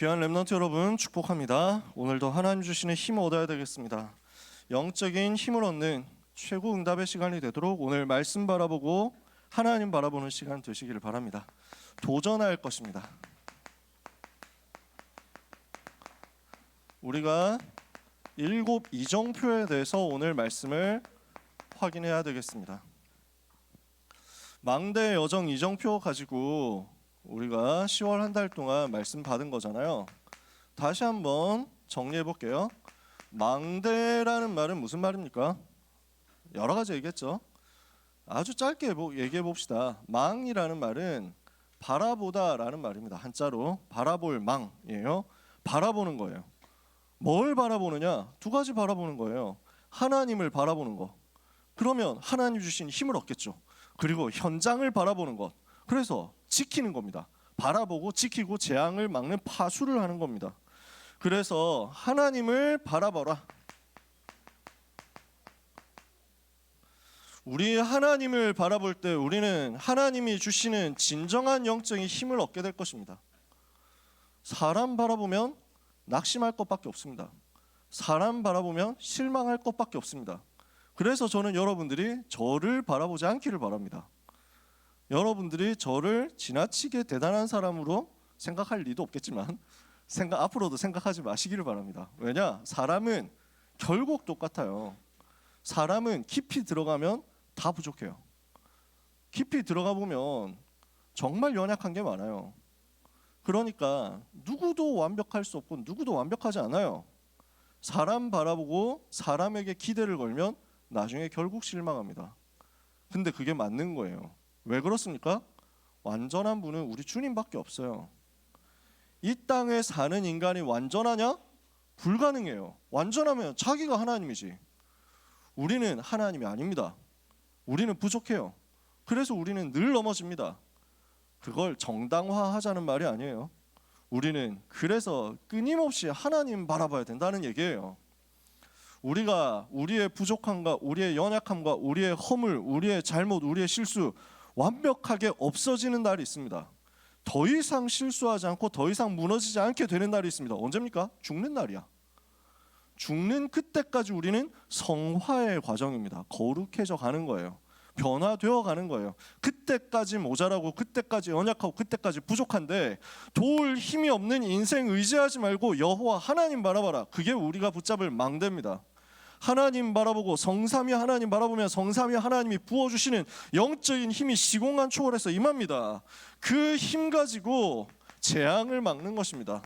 귀한 렘넌트 여러분 축복합니다. 오늘도 하나님 주시는 힘을 얻어야 되겠습니다. 영적인 힘을 얻는 최고 응답의 시간이 되도록 오늘 말씀 바라보고 하나님 바라보는 시간 되시기를 바랍니다. 도전할 것입니다. 우리가 7 이정표에 대해서 오늘 말씀을 확인해야 되겠습니다. 망대 여정 이정표 가지고 우리가 10월 한 달 동안 말씀 받은 거잖아요. 다시 한번 정리해 볼게요. 망대라는 말은 무슨 말입니까? 여러 가지 얘기했죠. 아주 짧게 얘기해 봅시다. 망이라는 말은 바라보다라는 말입니다. 한자로 바라볼 망이에요. 바라보는 거예요. 뭘 바라보느냐? 두 가지 바라보는 거예요. 하나님을 바라보는 거. 그러면 하나님 주신 힘을 얻겠죠. 그리고 현장을 바라보는 것. 그래서 지키는 겁니다. 바라보고 지키고 재앙을 막는 파수를 하는 겁니다. 그래서 하나님을 바라봐라. 우리 하나님을 바라볼 때 우리는 하나님이 주시는 진정한 영적인 힘을 얻게 될 것입니다. 사람 바라보면 낙심할 것밖에 없습니다. 사람 바라보면 실망할 것밖에 없습니다. 그래서 저는 여러분들이 저를 바라보지 않기를 바랍니다. 여러분들이 저를 지나치게 대단한 사람으로 생각할 리도 없겠지만 앞으로도 생각하지 마시기를 바랍니다. 왜냐? 사람은 결국 똑같아요. 사람은 깊이 들어가면 다 부족해요. 깊이 들어가 보면 정말 연약한 게 많아요. 그러니까 누구도 완벽할 수 없고 누구도 완벽하지 않아요. 사람 바라보고 사람에게 기대를 걸면 나중에 결국 실망합니다. 근데 그게 맞는 거예요. 왜 그렇습니까? 완전한 분은 우리 주님밖에 없어요. 이 땅에 사는 인간이 완전하냐? 불가능해요. 완전하면 자기가 하나님이지. 우리는 하나님이 아닙니다. 우리는 부족해요. 그래서 우리는 늘 넘어집니다. 그걸 정당화하자는 말이 아니에요. 우리는 그래서 끊임없이 하나님 바라봐야 된다는 얘기예요. 우리가 우리의 부족함과 우리의 연약함과 우리의 허물, 우리의 잘못, 우리의 실수 완벽하게 없어지는 날이 있습니다. 더 이상 실수하지 않고 더 이상 무너지지 않게 되는 날이 있습니다. 언제입니까? 죽는 날이야. 죽는 그때까지 우리는 성화의 과정입니다. 거룩해져 가는 거예요. 변화되어 가는 거예요. 그때까지 모자라고 그때까지 연약하고 그때까지 부족한데 도울 힘이 없는 인생 의지하지 말고 여호와 하나님 바라봐라. 그게 우리가 붙잡을 망대입니다. 하나님 바라보고 성삼위 하나님 바라보면 성삼위 하나님이 부어주시는 영적인 힘이 시공간 초월해서 임합니다. 그 힘 가지고 재앙을 막는 것입니다.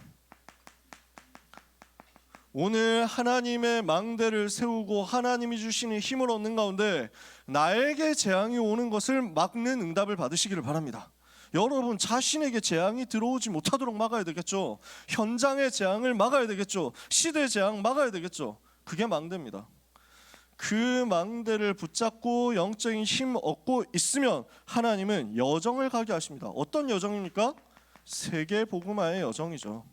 오늘 하나님의 망대를 세우고 하나님이 주시는 힘을 얻는 가운데 나에게 재앙이 오는 것을 막는 응답을 받으시기를 바랍니다. 여러분 자신에게 재앙이 들어오지 못하도록 막아야 되겠죠. 현장의 재앙을 막아야 되겠죠. 시대 재앙 막아야 되겠죠. 그게 망대입니다. 그 망대를 붙잡고 영적인 힘 얻고 있으면 하나님은 여정을 가게 하십니다. 어떤 여정입니까? 세계 복음화의 여정이죠.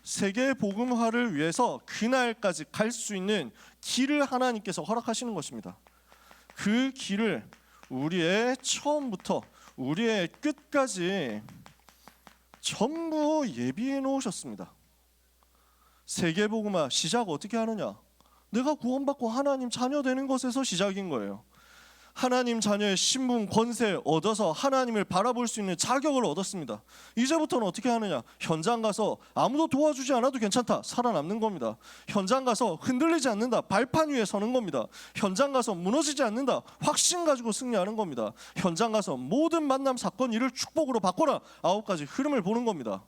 세계 복음화를 위해서 그날까지 갈 수 있는 길을 하나님께서 허락하시는 것입니다. 그 길을 우리의 처음부터 우리의 끝까지 전부 예비해 놓으셨습니다. 세계 복음화 시작 어떻게 하느냐? 내가 구원받고 하나님 자녀 되는 것에서 시작인 거예요. 하나님 자녀의 신분 권세 얻어서 하나님을 바라볼 수 있는 자격을 얻었습니다. 이제부터는 어떻게 하느냐? 현장 가서 아무도 도와주지 않아도 괜찮다. 살아남는 겁니다. 현장 가서 흔들리지 않는다. 발판 위에 서는 겁니다. 현장 가서 무너지지 않는다. 확신 가지고 승리하는 겁니다. 현장 가서 모든 만남 사건 일을 축복으로 바꿔라. 9가지 흐름을 보는 겁니다.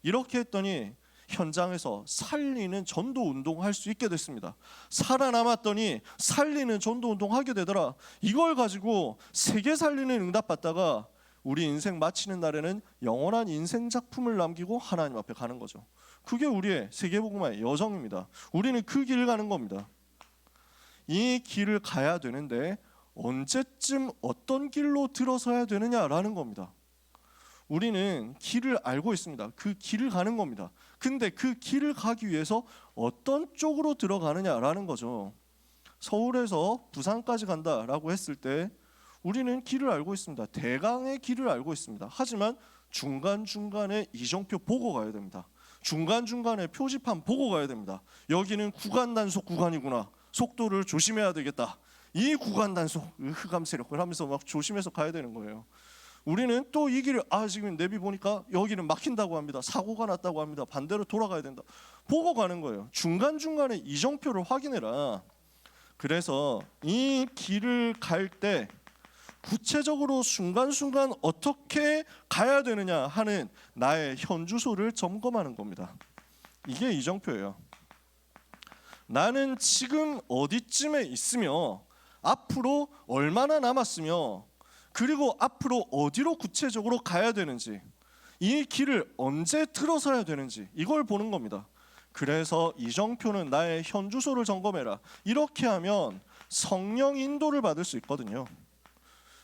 이렇게 했더니 현장에서 살리는 전도 운동할 수 있게 됐습니다. 살아남았더니 살리는 전도 운동하게 되더라. 이걸 가지고 세계 살리는 응답 받다가 우리 인생 마치는 날에는 영원한 인생 작품을 남기고 하나님 앞에 가는 거죠. 그게 우리의 세계복음화의 여정입니다. 우리는 그 길을 가는 겁니다. 이 길을 가야 되는데 언제쯤 어떤 길로 들어서야 되느냐라는 겁니다. 우리는 길을 알고 있습니다. 그 길을 가는 겁니다. 근데 그 길을 가기 위해서 어떤 쪽으로 들어가느냐라는 거죠. 서울에서 부산까지 간다라고 했을 때 우리는 길을 알고 있습니다. 대강의 길을 알고 있습니다. 하지만 중간중간에 이정표 보고 가야 됩니다. 중간중간에 표지판 보고 가야 됩니다. 여기는 구간 단속 구간이구나. 속도를 조심해야 되겠다. 이 구간 단속 흑암 세력을 하면서 막 조심해서 가야 되는 거예요. 우리는 또 이 길을 지금 내비 보니까 여기는 막힌다고 합니다. 사고가 났다고 합니다. 반대로 돌아가야 된다. 보고 가는 거예요. 중간중간에 이정표를 확인해라. 그래서 이 길을 갈 때 구체적으로 순간순간 어떻게 가야 되느냐 하는 나의 현주소를 점검하는 겁니다. 이게 이정표예요. 나는 지금 어디쯤에 있으며 앞으로 얼마나 남았으며 그리고 앞으로 어디로 구체적으로 가야 되는지, 이 길을 언제 들어서야 되는지 이걸 보는 겁니다. 그래서 이정표는 나의 현주소를 점검해라. 이렇게 하면 성령 인도를 받을 수 있거든요.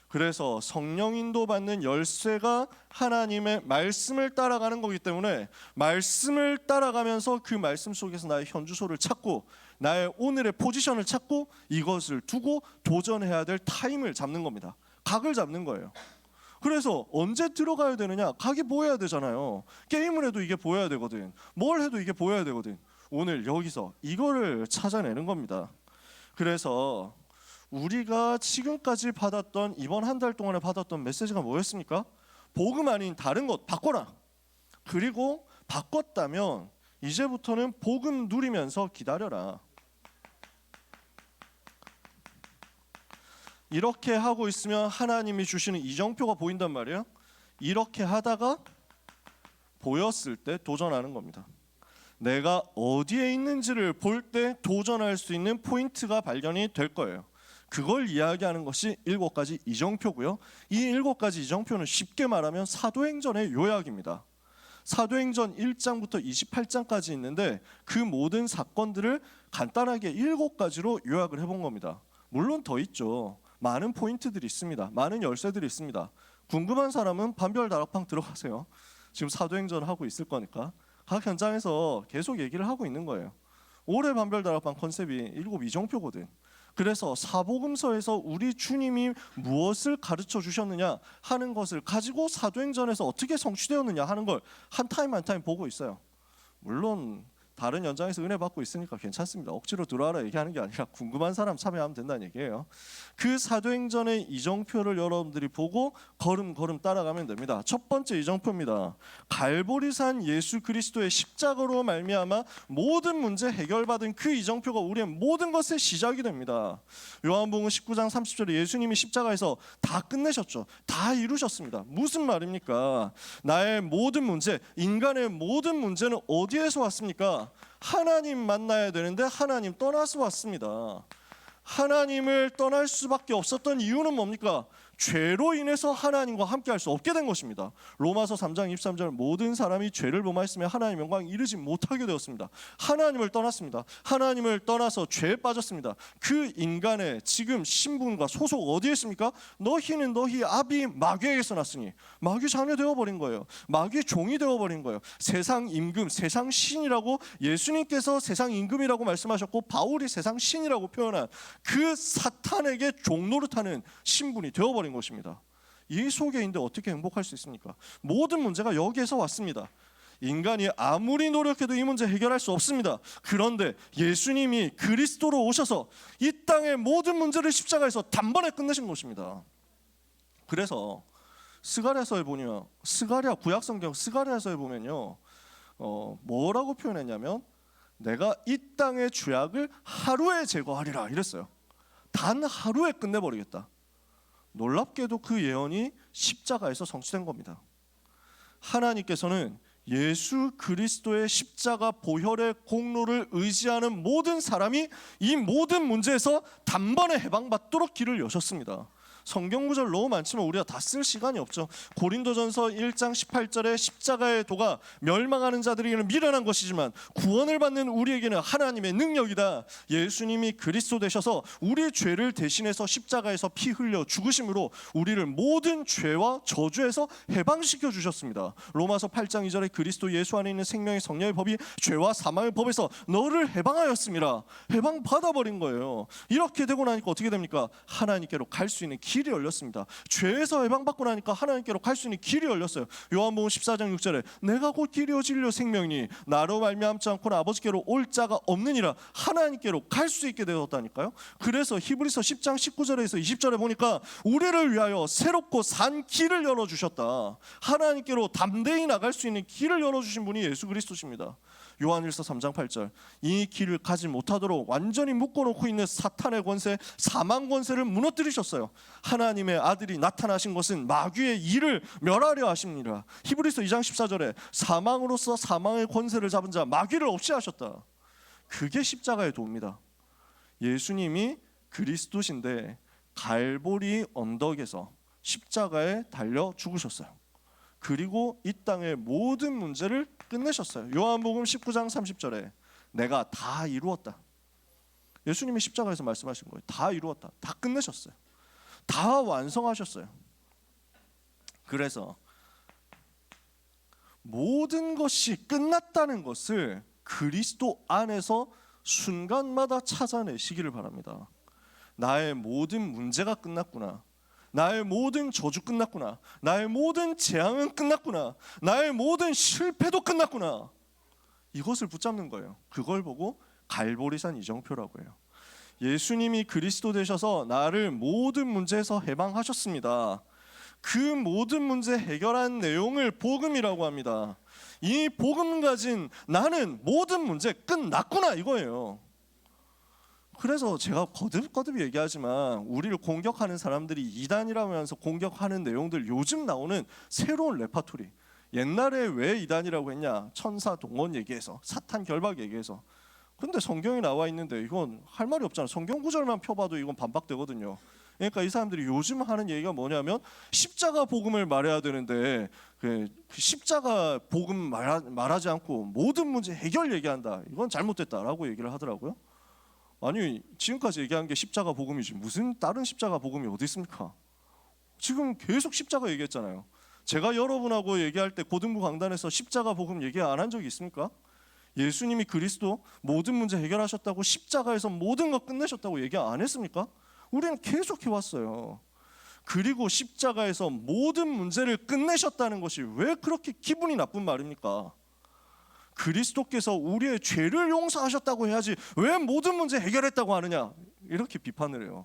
그래서 성령 인도 받는 열쇠가 하나님의 말씀을 따라가는 거기 때문에 말씀을 따라가면서 그 말씀 속에서 나의 현주소를 찾고 나의 오늘의 포지션을 찾고 이것을 두고 도전해야 될 타임을 잡는 겁니다. 각을 잡는 거예요. 그래서 언제 들어가야 되느냐? 각이 보여야 되잖아요. 게임을 해도 이게 보여야 되거든. 뭘 해도 이게 보여야 되거든. 오늘 여기서 이거를 찾아내는 겁니다. 그래서 우리가 지금까지 받았던, 이번 한 달 동안에 받았던 메시지가 뭐였습니까? 복음 아닌 다른 것 바꿔라. 그리고 바꿨다면 이제부터는 복음 누리면서 기다려라. 이렇게 하고 있으면 하나님이 주시는 이정표가 보인단 말이에요. 이렇게 하다가 보였을 때 도전하는 겁니다. 내가 어디에 있는지를 볼 때 도전할 수 있는 포인트가 발견이 될 거예요. 그걸 이야기하는 것이 7가지 이정표고요. 이 7가지 이정표는 쉽게 말하면 사도행전의 요약입니다. 사도행전 1장부터 28장까지 있는데 그 모든 사건들을 간단하게 7가지로 요약을 해본 겁니다. 물론 더 있죠. 많은 포인트들이 있습니다. 많은 열쇠들이 있습니다. 궁금한 사람은 반별 다락방 들어가세요. 지금 사도행전 하고 있을 거니까 각 현장에서 계속 얘기를 하고 있는 거예요. 올해 반별 다락방 컨셉이 7 이정표거든. 그래서 사복음서에서 우리 주님이 무엇을 가르쳐 주셨느냐 하는 것을 가지고 사도행전에서 어떻게 성취되었느냐 하는 걸 한 타임 한 타임 보고 있어요. 물론 다른 연장에서 은혜 받고 있으니까 괜찮습니다. 억지로 들어와라 얘기하는 게 아니라 궁금한 사람 참여하면 된다는 얘기예요. 그 사도행전의 이정표를 여러분들이 보고 걸음걸음 따라가면 됩니다. 첫 번째 이정표입니다. 갈보리산 예수 그리스도의 십자가로 말미암아 모든 문제 해결받은 그 이정표가 우리의 모든 것의 시작이 됩니다. 요한복음 19장 30절에 예수님이 십자가에서 다 끝내셨죠. 다 이루셨습니다. 무슨 말입니까? 나의 모든 문제, 인간의 모든 문제는 어디에서 왔습니까? 하나님 만나야 되는데 하나님 떠나서 왔습니다. 하나님을 떠날 수밖에 없었던 이유는 뭡니까? 죄로 인해서 하나님과 함께 할 수 없게 된 것입니다. 로마서 3장 23절 모든 사람이 죄를 범하였으며 하나님의 영광 이르지 못하게 되었습니다. 하나님을 떠났습니다. 하나님을 떠나서 죄에 빠졌습니다. 그 인간의 지금 신분과 소속 어디에 있습니까? 너희는 너희 아비 마귀에게서 났으니 마귀 자녀 되어버린 거예요. 마귀 종이 되어버린 거예요. 세상 임금, 세상 신이라고 예수님께서 세상 임금이라고 말씀하셨고 바울이 세상 신이라고 표현한 그 사탄에게 종노릇하는 신분이 되어버린 것입니다. 이 속에 있는데 어떻게 행복할 수 있습니까? 모든 문제가 여기에서 왔습니다. 인간이 아무리 노력해도 이 문제 해결할 수 없습니다. 그런데 예수님이 그리스도로 오셔서 이 땅의 모든 문제를 십자가에서 단번에 끝내신 것입니다. 그래서 스가랴서에 보면 스가랴 구약성경 스가랴서에 보면요 뭐라고 표현했냐면 내가 이 땅의 죄악을 하루에 제거하리라 이랬어요. 단 하루에 끝내버리겠다. 놀랍게도 그 예언이 십자가에서 성취된 겁니다. 하나님께서는 예수 그리스도의 십자가 보혈의 공로를 의지하는 모든 사람이 이 모든 문제에서 단번에 해방받도록 길을 여셨습니다. 성경 구절 너무 많지만 우리가 다 쓸 시간이 없죠. 고린도전서 1장 18절에 십자가의 도가 멸망하는 자들에게는 미련한 것이지만 구원을 받는 우리에게는 하나님의 능력이다. 예수님이 그리스도 되셔서 우리 죄를 대신해서 십자가에서 피 흘려 죽으심으로 우리를 모든 죄와 저주에서 해방시켜 주셨습니다. 로마서 8장 2절에 그리스도 예수 안에 있는 생명의 성령의 법이 죄와 사망의 법에서 너를 해방하였습니다. 해방 받아버린 거예요. 이렇게 되고 나니까 어떻게 됩니까? 하나님께로 갈 수 있는 길이 열렸습니다. 죄에서 해방받고 나니까 하나님께로 갈 수 있는 길이 열렸어요. 요한복음 14장 6절에 내가 곧 길이요 진리요 생명이니 나로 말미암지 않고는 아버지께로 올 자가 없느니라. 하나님께로 갈 수 있게 되었다니까요. 그래서 히브리서 10장 19절에서 20절에 보니까 우리를 위하여 새롭고 산 길을 열어주셨다. 하나님께로 담대히 나갈 수 있는 길을 열어주신 분이 예수 그리스도십니다. 요한일서 3장 8절 이 길을 가지 못하도록 완전히 묶어놓고 있는 사탄의 권세, 사망 권세를 무너뜨리셨어요. 하나님의 아들이 나타나신 것은 마귀의 일을 멸하려 하십니다. 히브리서 2장 14절에 사망으로서 사망의 권세를 잡은 자 마귀를 없이 하셨다. 그게 십자가의 도입니다. 예수님이 그리스도신데 갈보리 언덕에서 십자가에 달려 죽으셨어요. 그리고 이 땅의 모든 문제를 끝내셨어요. 요한복음 19장 30절에 내가 다 이루었다. 예수님이 십자가에서 말씀하신 거예요. 다 이루었다. 다 끝내셨어요. 다 완성하셨어요. 그래서 모든 것이 끝났다는 것을 그리스도 안에서 순간마다 찾아내시기를 바랍니다. 나의 모든 문제가 끝났구나. 나의 모든 저주 끝났구나. 나의 모든 재앙은 끝났구나. 나의 모든 실패도 끝났구나. 이것을 붙잡는 거예요. 그걸 보고 갈보리산 이정표라고 해요. 예수님이 그리스도 되셔서 나를 모든 문제에서 해방하셨습니다. 그 모든 문제 해결한 내용을 복음이라고 합니다. 이 복음 가진 나는 모든 문제 끝났구나 이거예요. 그래서 제가 거듭거듭 얘기하지만 우리를 공격하는 사람들이 이단이라면서 공격하는 내용들 요즘 나오는 새로운 레파토리. 옛날에 왜 이단이라고 했냐? 천사 동원 얘기해서 사탄 결박 얘기해서. 근데 성경이 나와 있는데 이건 할 말이 없잖아. 성경 구절만 펴봐도 이건 반박되거든요. 그러니까 이 사람들이 요즘 하는 얘기가 뭐냐면 십자가 복음을 말해야 되는데 그 십자가 복음 말하지 않고 모든 문제 해결 얘기한다. 이건 잘못됐다라고 얘기를 하더라고요. 아니 지금까지 얘기한 게 십자가 복음이지 무슨 다른 십자가 복음이 어디 있습니까? 지금 계속 십자가 얘기했잖아요. 제가 여러분하고 얘기할 때 고등부 강단에서 십자가 복음 얘기 안 한 적이 있습니까? 예수님이 그리스도 모든 문제 해결하셨다고 십자가에서 모든 거 끝내셨다고 얘기 안 했습니까? 우리는 계속 해왔어요. 그리고 십자가에서 모든 문제를 끝내셨다는 것이 왜 그렇게 기분이 나쁜 말입니까? 그리스도께서 우리의 죄를 용서하셨다고 해야지 왜 모든 문제 해결했다고 하느냐 이렇게 비판을 해요.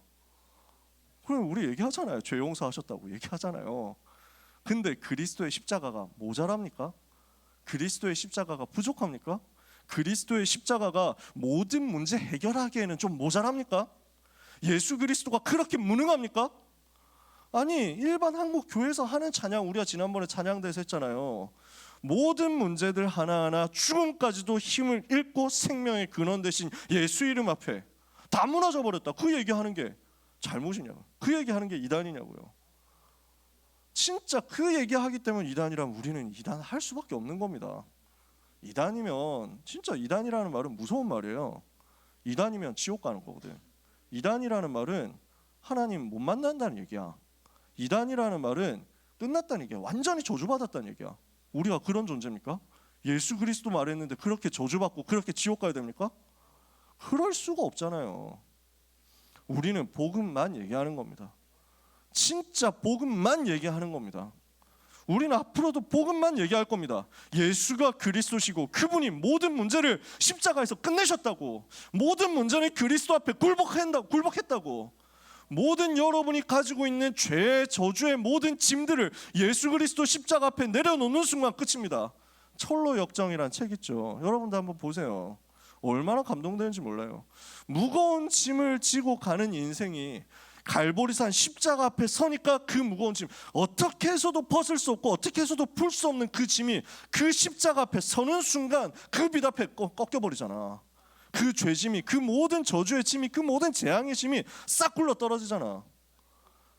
그럼 우리 얘기하잖아요. 죄 용서하셨다고 얘기하잖아요. 근데 그리스도의 십자가가 모자랍니까? 그리스도의 십자가가 부족합니까? 그리스도의 십자가가 모든 문제 해결하기에는 좀 모자랍니까? 예수 그리스도가 그렇게 무능합니까? 아니 일반 한국 교회에서 하는 찬양 우리가 지난번에 찬양대에서 했잖아요. 모든 문제들 하나하나 죽음까지도 힘을 잃고 생명의 근원 되신 예수 이름 앞에 다 무너져 버렸다. 그 얘기하는 게 잘못이냐고. 그 얘기하는 게 이단이냐고요. 진짜 그 얘기하기 때문에 이단이라면 우리는 이단 할 수밖에 없는 겁니다. 이단이면 진짜 이단이라는 말은 무서운 말이에요. 이단이면 지옥 가는 거거든. 이단이라는 말은 하나님 못 만난다는 얘기야. 이단이라는 말은 끝났다는 얘기야. 완전히 저주받았다는 얘기야. 우리가 그런 존재입니까? 예수 그리스도 말했는데 그렇게 저주받고 그렇게 지옥 가야 됩니까? 그럴 수가 없잖아요. 우리는 복음만 얘기하는 겁니다. 진짜 복음만 얘기하는 겁니다. 우리는 앞으로도 복음만 얘기할 겁니다. 예수가 그리스도시고 그분이 모든 문제를 십자가에서 끝내셨다고. 모든 문제는 그리스도 앞에 굴복했다고. 모든 여러분이 가지고 있는 죄, 저주의 모든 짐들을 예수 그리스도 십자가 앞에 내려놓는 순간 끝입니다. 철로 역정이란 책 있죠. 여러분도 한번 보세요. 얼마나 감동되는지 몰라요. 무거운 짐을 지고 가는 인생이 갈보리산 십자가 앞에 서니까 그 무거운 짐 어떻게 해서도 벗을 수 없고 어떻게 해서도 풀 수 없는 그 짐이 그 십자가 앞에 서는 순간 그 빛 앞에 꺾여버리잖아. 그 죄짐이, 그 모든 저주의 짐이, 그 모든 재앙의 짐이 싹 굴러 떨어지잖아.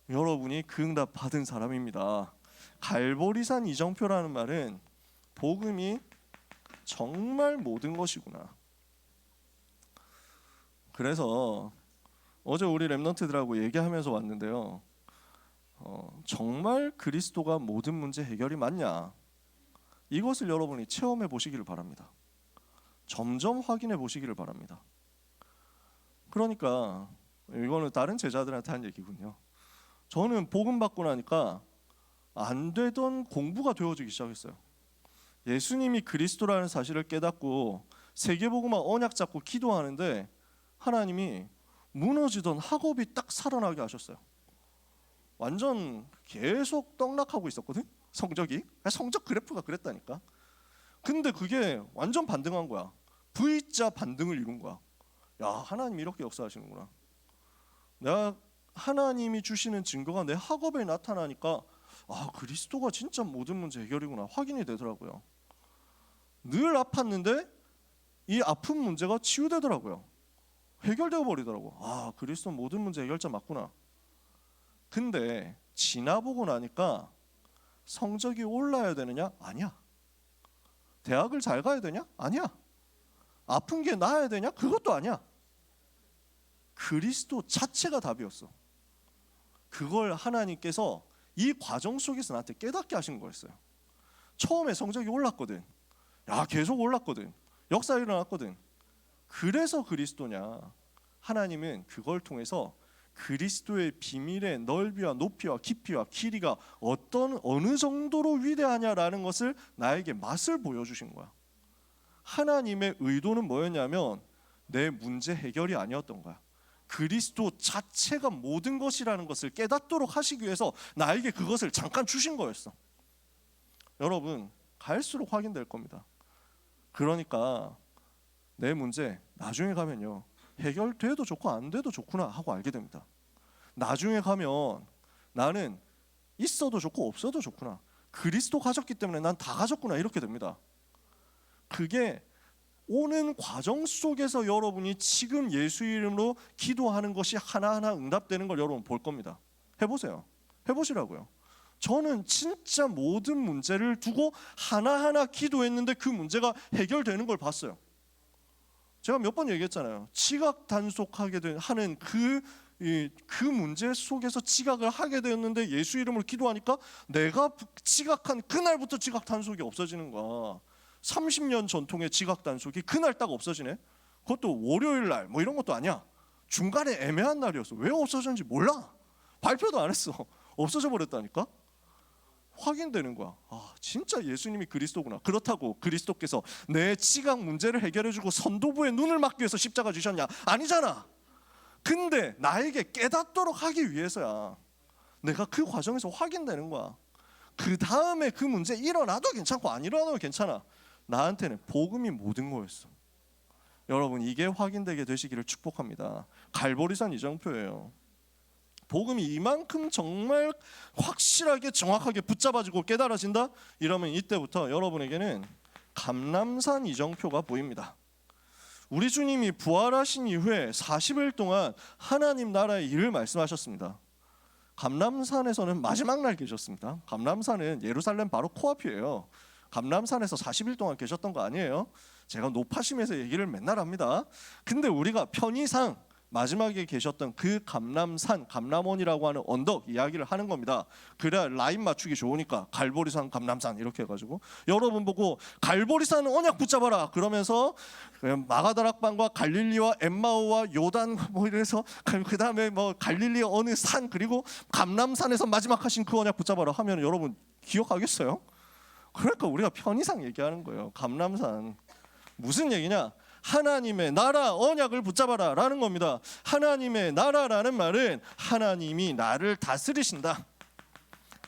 여러분이 그 응답 받은 사람입니다. 갈보리산 이정표라는 말은 복음이 정말 모든 것이구나. 그래서 어제 우리 랩런트들하고 얘기하면서 왔는데요. 정말 그리스도가 모든 문제 해결이 맞냐? 이것을 여러분이 체험해 보시기를 바랍니다. 점점 확인해 보시기를 바랍니다. 그러니까 이거는 다른 제자들한테 한 얘기군요. 저는 복음 받고 나니까 안 되던 공부가 되어지기 시작했어요. 예수님이 그리스도라는 사실을 깨닫고 세계복음화 언약 잡고 기도하는데 하나님이 무너지던 학업이 딱 살아나게 하셨어요. 완전 계속 떡락하고 있었거든. 성적 그래프가 그랬다니까. 근데 그게 완전 반등한 거야. V자 반등을 이룬 거야. 야, 하나님이 이렇게 역사하시는구나. 내가 하나님이 주시는 증거가 내 학업에 나타나니까 그리스도가 진짜 모든 문제 해결이구나 확인이 되더라고요. 늘 아팠는데 이 아픈 문제가 치유되더라고요. 해결되어 버리더라고. 그리스도 모든 문제 해결자 맞구나. 근데 지나보고 나니까 성적이 올라야 되느냐? 아니야. 대학을 잘 가야 되냐? 아니야. 아픈 게 나아야 되냐? 그것도 아니야. 그리스도 자체가 답이었어. 그걸 하나님께서 이 과정 속에서 나한테 깨닫게 하신 거였어요. 처음에 성적이 올랐거든. 계속 올랐거든. 역사 일어났거든. 그래서 그리스도냐? 하나님은 그걸 통해서 그리스도의 비밀의 넓이와 높이와 깊이와 길이가 어느 정도로 위대하냐라는 것을 나에게 맛을 보여주신 거야. 하나님의 의도는 뭐였냐면 내 문제 해결이 아니었던 거야. 그리스도 자체가 모든 것이라는 것을 깨닫도록 하시기 위해서 나에게 그것을 잠깐 주신 거였어. 여러분, 갈수록 확인될 겁니다. 그러니까 내 문제 나중에 가면요, 해결돼도 좋고 안 돼도 좋구나 하고 알게 됩니다. 나중에 가면 나는 있어도 좋고 없어도 좋구나, 그리스도 가졌기 때문에 난 다 가졌구나, 이렇게 됩니다. 그게 오는 과정 속에서 여러분이 지금 예수 이름으로 기도하는 것이 하나하나 응답되는 걸 여러분 볼 겁니다. 해보세요. 해보시라고요. 저는 진짜 모든 문제를 두고 하나하나 기도했는데 그 문제가 해결되는 걸 봤어요. 제가 몇 번 얘기했잖아요. 지각 단속하게 하는 그 문제 속에서 지각을 하게 되었는데 예수 이름으로 기도하니까 내가 지각한 그날부터 지각 단속이 없어지는 거야. 30년 전통의 지각 단속이 그날 딱 없어지네. 그것도 월요일 날 뭐 이런 것도 아니야. 중간에 애매한 날이었어. 왜 없어졌는지 몰라. 발표도 안 했어. 없어져 버렸다니까. 확인되는 거야. 진짜 예수님이 그리스도구나. 그렇다고 그리스도께서 내 지각 문제를 해결해주고 선도부의 눈을 막기 위해서 십자가 지셨냐? 아니잖아. 근데 나에게 깨닫도록 하기 위해서야. 내가 그 과정에서 확인되는 거야. 그 다음에 그 문제 일어나도 괜찮고 안 일어나도 괜찮아. 나한테는 복음이 모든 거였어. 여러분, 이게 확인되게 되시기를 축복합니다. 갈보리산 이정표예요. 복음이 이만큼 정말 확실하게 정확하게 붙잡아지고 깨달아진다? 이러면 이때부터 여러분에게는 감람산 이정표가 보입니다. 우리 주님이 부활하신 이후에 40일 동안 하나님 나라의 일을 말씀하셨습니다. 감람산에서는 마지막 날 계셨습니다. 감람산은 예루살렘 바로 코앞이에요. 감람산에서 40일 동안 계셨던 거 아니에요. 제가 높아심에서 얘기를 맨날 합니다. 근데 우리가 편의상 마지막에 계셨던 그 감람산, 감람원이라고 하는 언덕 이야기를 하는 겁니다. 그래야 라인 맞추기 좋으니까 갈보리산, 감람산 이렇게 해가지고 여러분 보고 갈보리산 언약 붙잡아라 그러면서 마가다락방과 갈릴리와 엠마오와 요단 뭐 이래서 그 다음에 뭐 갈릴리 어느 산 그리고 감람산에서 마지막 하신 그 언약 붙잡아라 하면 여러분 기억하겠어요? 그러니까 우리가 편의상 얘기하는 거예요. 감람산 무슨 얘기냐? 하나님의 나라 언약을 붙잡아라 라는 겁니다. 하나님의 나라라는 말은 하나님이 나를 다스리신다,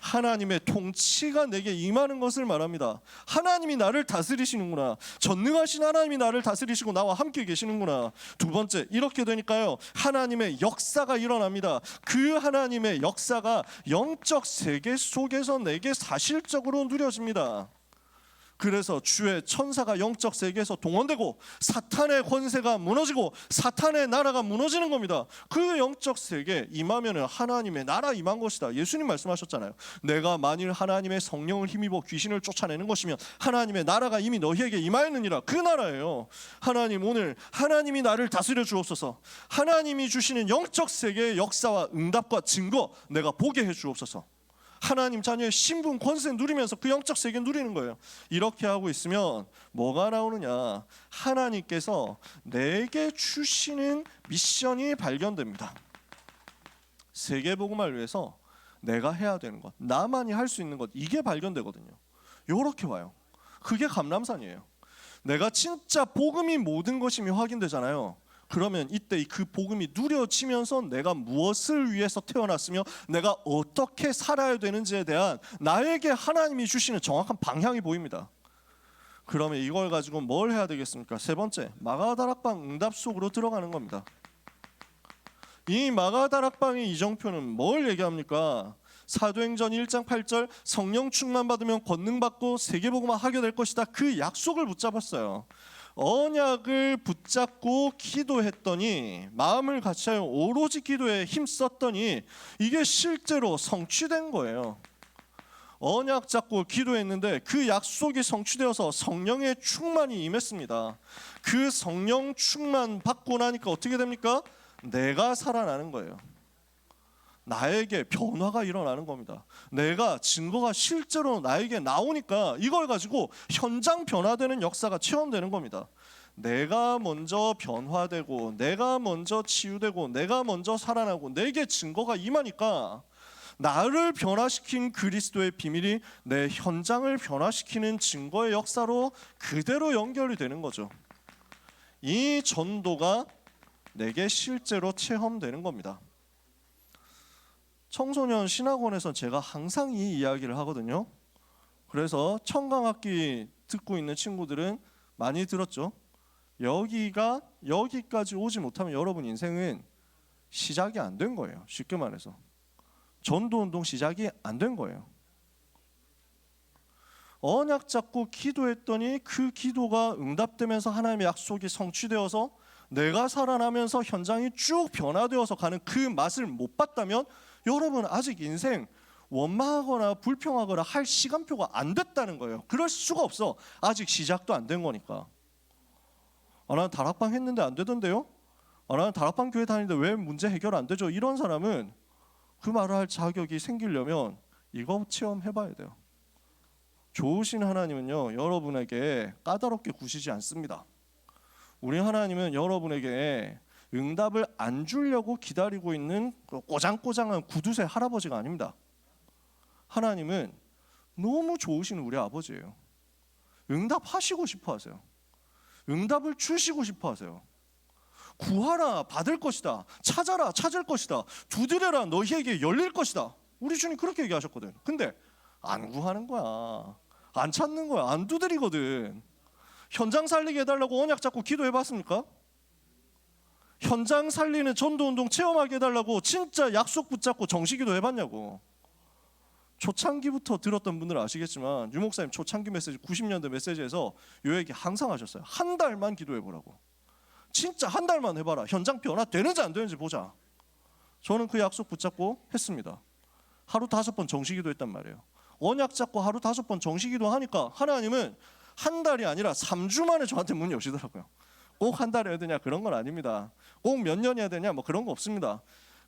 하나님의 통치가 내게 임하는 것을 말합니다. 하나님이 나를 다스리시는구나. 전능하신 하나님이 나를 다스리시고 나와 함께 계시는구나. 두 번째, 이렇게 되니까요, 하나님의 역사가 일어납니다. 그 하나님의 역사가 영적 세계 속에서 내게 사실적으로 누려집니다. 그래서 주의 천사가 영적 세계에서 동원되고 사탄의 권세가 무너지고 사탄의 나라가 무너지는 겁니다. 그 영적 세계 임하면 하나님의 나라 임한 것이다. 예수님 말씀하셨잖아요. 내가 만일 하나님의 성령을 힘입어 귀신을 쫓아내는 것이면 하나님의 나라가 이미 너희에게 임하였느니라. 그 나라예요. 하나님, 오늘 하나님이 나를 다스려 주옵소서. 하나님이 주시는 영적 세계의 역사와 응답과 증거 내가 보게 해 주옵소서. 하나님 자녀의 신분 권세 누리면서 그 영적 세계 누리는 거예요. 이렇게 하고 있으면 뭐가 나오느냐? 하나님께서 내게 주시는 미션이 발견됩니다. 세계복음화를 위해서 내가 해야 되는 것, 나만이 할 수 있는 것, 이게 발견되거든요. 요렇게 와요. 그게 감람산이에요. 내가 진짜 복음이 모든 것임이 확인되잖아요. 그러면 이때 그 복음이 누려지면서 내가 무엇을 위해서 태어났으며 내가 어떻게 살아야 되는지에 대한 나에게 하나님이 주시는 정확한 방향이 보입니다. 그러면 이걸 가지고 뭘 해야 되겠습니까? 세 번째, 마가다락방 응답 속으로 들어가는 겁니다. 이 마가다락방의 이정표는 뭘 얘기합니까? 사도행전 1장 8절 성령 충만 받으면 권능 받고 세계복음화 하게 될 것이다. 그 약속을 붙잡았어요. 언약을 붙잡고 기도했더니, 마음을 같이하여 오로지 기도에 힘썼더니 이게 실제로 성취된 거예요. 언약 잡고 기도했는데 그 약속이 성취되어서 성령의 충만이 임했습니다. 그 성령 충만 받고 나니까 어떻게 됩니까? 내가 살아나는 거예요. 나에게 변화가 일어나는 겁니다. 내가 증거가 실제로 나에게 나오니까 이걸 가지고 현장 변화되는 역사가 체험되는 겁니다. 내가 먼저 변화되고 내가 먼저 치유되고 내가 먼저 살아나고 내게 증거가 임하니까 나를 변화시킨 그리스도의 비밀이 내 현장을 변화시키는 증거의 역사로 그대로 연결이 되는 거죠. 이 전도가 내게 실제로 체험되는 겁니다. 청소년 신학원에서 제가 항상 이 이야기를 하거든요. 그래서 청강학기 듣고 있는 친구들은 많이 들었죠. 여기까지 오지 못하면 여러분 인생은 시작이 안 된 거예요. 쉽게 말해서 전도운동 시작이 안 된 거예요. 언약 잡고 기도했더니 그 기도가 응답되면서 하나님의 약속이 성취되어서 내가 살아나면서 현장이 쭉 변화되어서 가는 그 맛을 못 봤다면 여러분 아직 인생 원망하거나 불평하거나 할 시간표가 안 됐다는 거예요. 그럴 수가 없어. 아직 시작도 안 된 거니까. 나는 다락방 했는데 안 되던데요? 나는 다락방 교회 다니는데 왜 문제 해결 안 되죠? 이런 사람은 그 말을 할 자격이 생기려면 이거 체험해봐야 돼요. 좋으신 하나님은요, 여러분에게 까다롭게 구시지 않습니다. 우리 하나님은 여러분에게 응답을 안 주려고 기다리고 있는 꼬장꼬장한 구두쇠 할아버지가 아닙니다. 하나님은 너무 좋으신 우리 아버지예요. 응답하시고 싶어 하세요. 응답을 주시고 싶어 하세요. 구하라 받을 것이다. 찾아라 찾을 것이다. 두드려라 너희에게 열릴 것이다. 우리 주님 그렇게 얘기하셨거든. 근데 안 구하는 거야. 안 찾는 거야. 안 두드리거든. 현장 살리게 해달라고 언약 잡고 기도해봤습니까? 현장 살리는 전도운동 체험하게 해달라고 진짜 약속 붙잡고 정시기도 해봤냐고. 초창기부터 들었던 분들은 아시겠지만 유목사님 초창기 메시지 90년대 메시지에서 요 얘기 항상 하셨어요. 한 달만 기도해보라고. 진짜 한 달만 해봐라. 현장 변화 되는지 안 되는지 보자. 저는 그 약속 붙잡고 했습니다. 하루 5번 정시기도 했단 말이에요. 언약 잡고 하루 5번 정시기도 하니까 하나님은 한 달이 아니라 3주 만에 저한테 문 여시더라고요. 꼭 한 달 해야 되냐 그런 건 아닙니다. 꼭 몇 년 해야 되냐 뭐 그런 거 없습니다.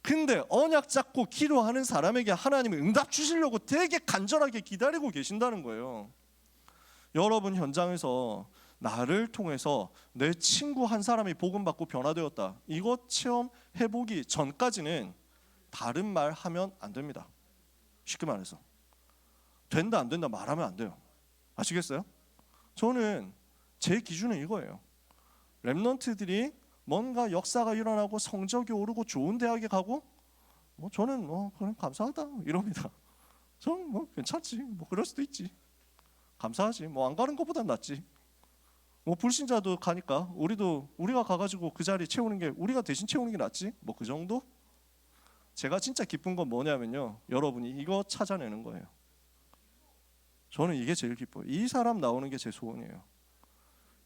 근데 언약 잡고 기도하는 사람에게 하나님은 응답 주시려고 되게 간절하게 기다리고 계신다는 거예요. 여러분 현장에서 나를 통해서 내 친구 한 사람이 복음 받고 변화되었다. 이거 체험해보기 전까지는 다른 말 하면 안 됩니다. 쉽게 말해서 된다 안 된다 말하면 안 돼요. 아시겠어요? 저는 제 기준은 이거예요. 랩런트들이 뭔가 역사가 일어나고 성적이 오르고 좋은 대학에 가고 저는 그냥 감사하다 이럽니다. 저는 괜찮지. 그럴 수도 있지. 감사하지. 안 가는 것보단 낫지. 불신자도 가니까 우리가 가가지고 그 자리 채우는 게 우리가 대신 채우는 게 낫지. 그 정도? 제가 진짜 기쁜 건 뭐냐면요. 여러분이 이거 찾아내는 거예요. 저는 이게 제일 기뻐요. 이 사람 나오는 게 제 소원이에요.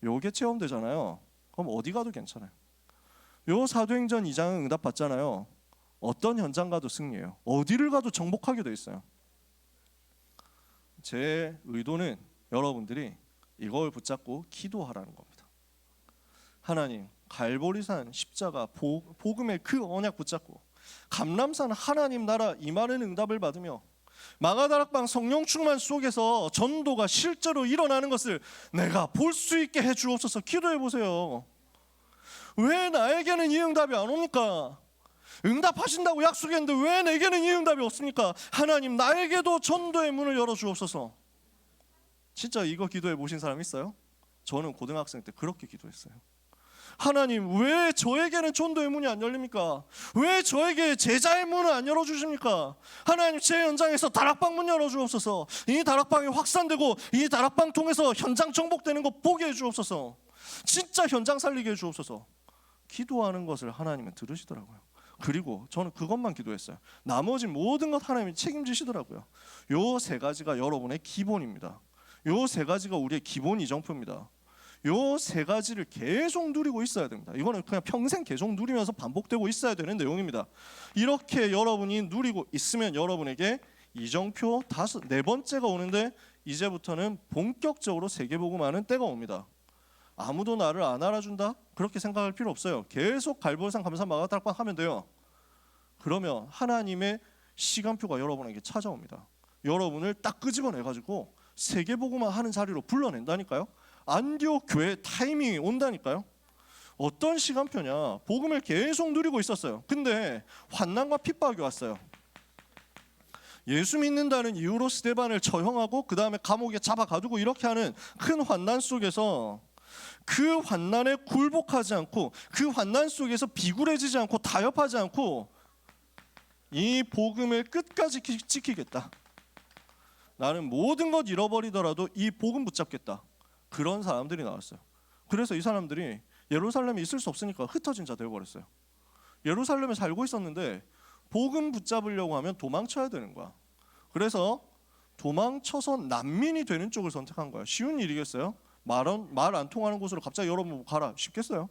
요게 체험되잖아요. 그럼 어디 가도 괜찮아요. 요 사도행전 2장은 응답 받잖아요. 어떤 현장 가도 승리해요. 어디를 가도 정복하게 돼 있어요. 제 의도는 여러분들이 이걸 붙잡고 기도하라는 겁니다. 하나님, 갈보리산 십자가 복음의 그 언약 붙잡고 감람산 하나님 나라 임하는 응답을 받으며 마가다락방 성령 충만 속에서 전도가 실제로 일어나는 것을 내가 볼 수 있게 해주옵소서. 기도해 보세요. 왜 나에게는 이 응답이 안 옵니까? 응답하신다고 약속했는데 왜 내게는 이 응답이 없습니까? 하나님, 나에게도 전도의 문을 열어주옵소서. 진짜 이거 기도해 보신 사람 있어요? 저는 고등학생 때 그렇게 기도했어요. 하나님, 왜 저에게는 전도의 문이 안 열립니까? 왜 저에게 제자의 문을 안 열어주십니까? 하나님, 제 현장에서 다락방 문 열어주옵소서. 이 다락방이 확산되고 이 다락방 통해서 현장 정복되는 거 보게 해주옵소서. 진짜 현장 살리게 해주옵소서. 기도하는 것을 하나님은 들으시더라고요. 그리고 저는 그것만 기도했어요. 나머지 모든 것 하나님이 책임지시더라고요. 요 세 가지가 여러분의 기본입니다. 요 세 가지가 우리의 기본 이정표입니다. 요 세 가지를 계속 누리고 있어야 됩니다. 이거는 그냥 평생 계속 누리면서 반복되고 있어야 되는 내용입니다. 이렇게 여러분이 누리고 있으면 여러분에게 이정표 네 번째가 오는데, 이제부터는 본격적으로 세계복음하는 때가 옵니다. 아무도 나를 안 알아준다? 그렇게 생각할 필요 없어요. 계속 갈보리산 감사 마가다락방 하면 돼요. 그러면 하나님의 시간표가 여러분에게 찾아옵니다. 여러분을 딱 끄집어내가지고 세계복음화 하는 자리로 불러낸다니까요. 안디옥 교회 타이밍이 온다니까요. 어떤 시간표냐? 복음을 계속 누리고 있었어요. 근데 환난과 핍박이 왔어요. 예수 믿는다는 이유로 스데반을 처형하고 그 다음에 감옥에 잡아가두고 이렇게 하는 큰 환난 속에서, 그 환난에 굴복하지 않고, 그 환난 속에서 비굴해지지 않고 타협하지 않고 이 복음을 끝까지 지키겠다. 나는 모든 것 잃어버리더라도 이 복음 붙잡겠다. 그런 사람들이 나왔어요. 그래서 이 사람들이 예루살렘에 있을 수 없으니까 흩어진 자 되어버렸어요. 예루살렘에 살고 있었는데 복음 붙잡으려고 하면 도망쳐야 되는 거야. 그래서 도망쳐서 난민이 되는 쪽을 선택한 거야. 쉬운 일이겠어요? 말 안 통하는 곳으로 갑자기 여러분 가라 쉽겠어요?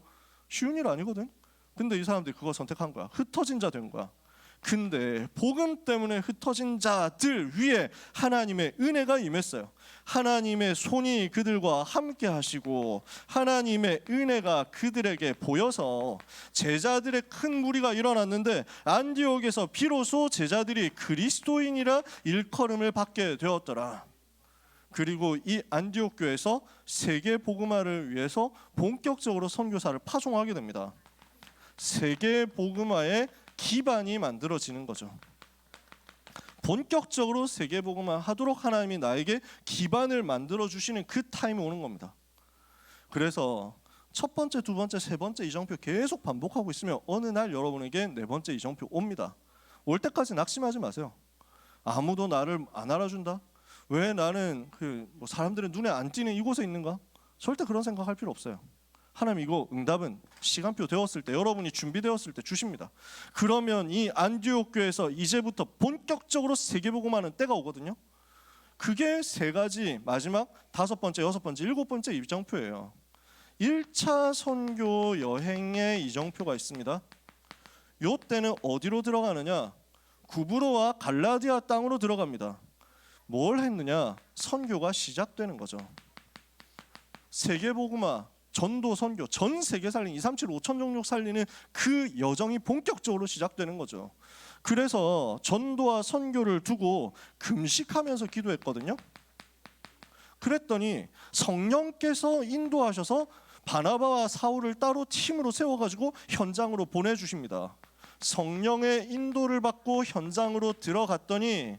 쉬운 일 아니거든. 근데 이 사람들이 그거 선택한 거야. 흩어진 자 된 거야. 근데 복음 때문에 흩어진 자들 위에 하나님의 은혜가 임했어요. 하나님의 손이 그들과 함께 하시고 하나님의 은혜가 그들에게 보여서 제자들의 큰 무리가 일어났는데, 안디옥에서 비로소 제자들이 그리스도인이라 일컬음을 받게 되었더라. 그리고 이 안디옥 교회에서 세계 복음화를 위해서 본격적으로 선교사를 파송하게 됩니다. 세계 복음화의 기반이 만들어지는 거죠. 본격적으로 세계복음화 하도록 하나님이 나에게 기반을 만들어 주시는 그 타임이 오는 겁니다. 그래서 첫 번째, 두 번째, 세 번째 이정표 계속 반복하고 있으면 어느 날 여러분에게 네 번째 이정표 옵니다. 올 때까지 낙심하지 마세요. 아무도 나를 안 알아준다? 왜 나는 사람들의 눈에 안 띄는 이곳에 있는가? 절대 그런 생각할 필요 없어요. 하나님 이거 응답은 시간표 되었을 때, 여러분이 준비되었을 때 주십니다. 그러면 이 안디옥 교회에서 이제부터 본격적으로 세계복음하는 때가 오거든요. 그게 세 가지, 마지막 다섯 번째, 여섯 번째, 일곱 번째 이정표예요. 1차 선교 여행의 이정표가 있습니다. 요 때는 어디로 들어가느냐? 구브로와 갈라디아 땅으로 들어갑니다. 뭘 했느냐? 선교가 시작되는 거죠. 세계복음화, 전도 선교, 전 세계 살리는 237 5천 종족 살리는 그 여정이 본격적으로 시작되는 거죠. 그래서 전도와 선교를 두고 금식하면서 기도했거든요. 그랬더니 성령께서 인도하셔서 바나바와 사울을 따로 팀으로 세워가지고 현장으로 보내주십니다. 성령의 인도를 받고 현장으로 들어갔더니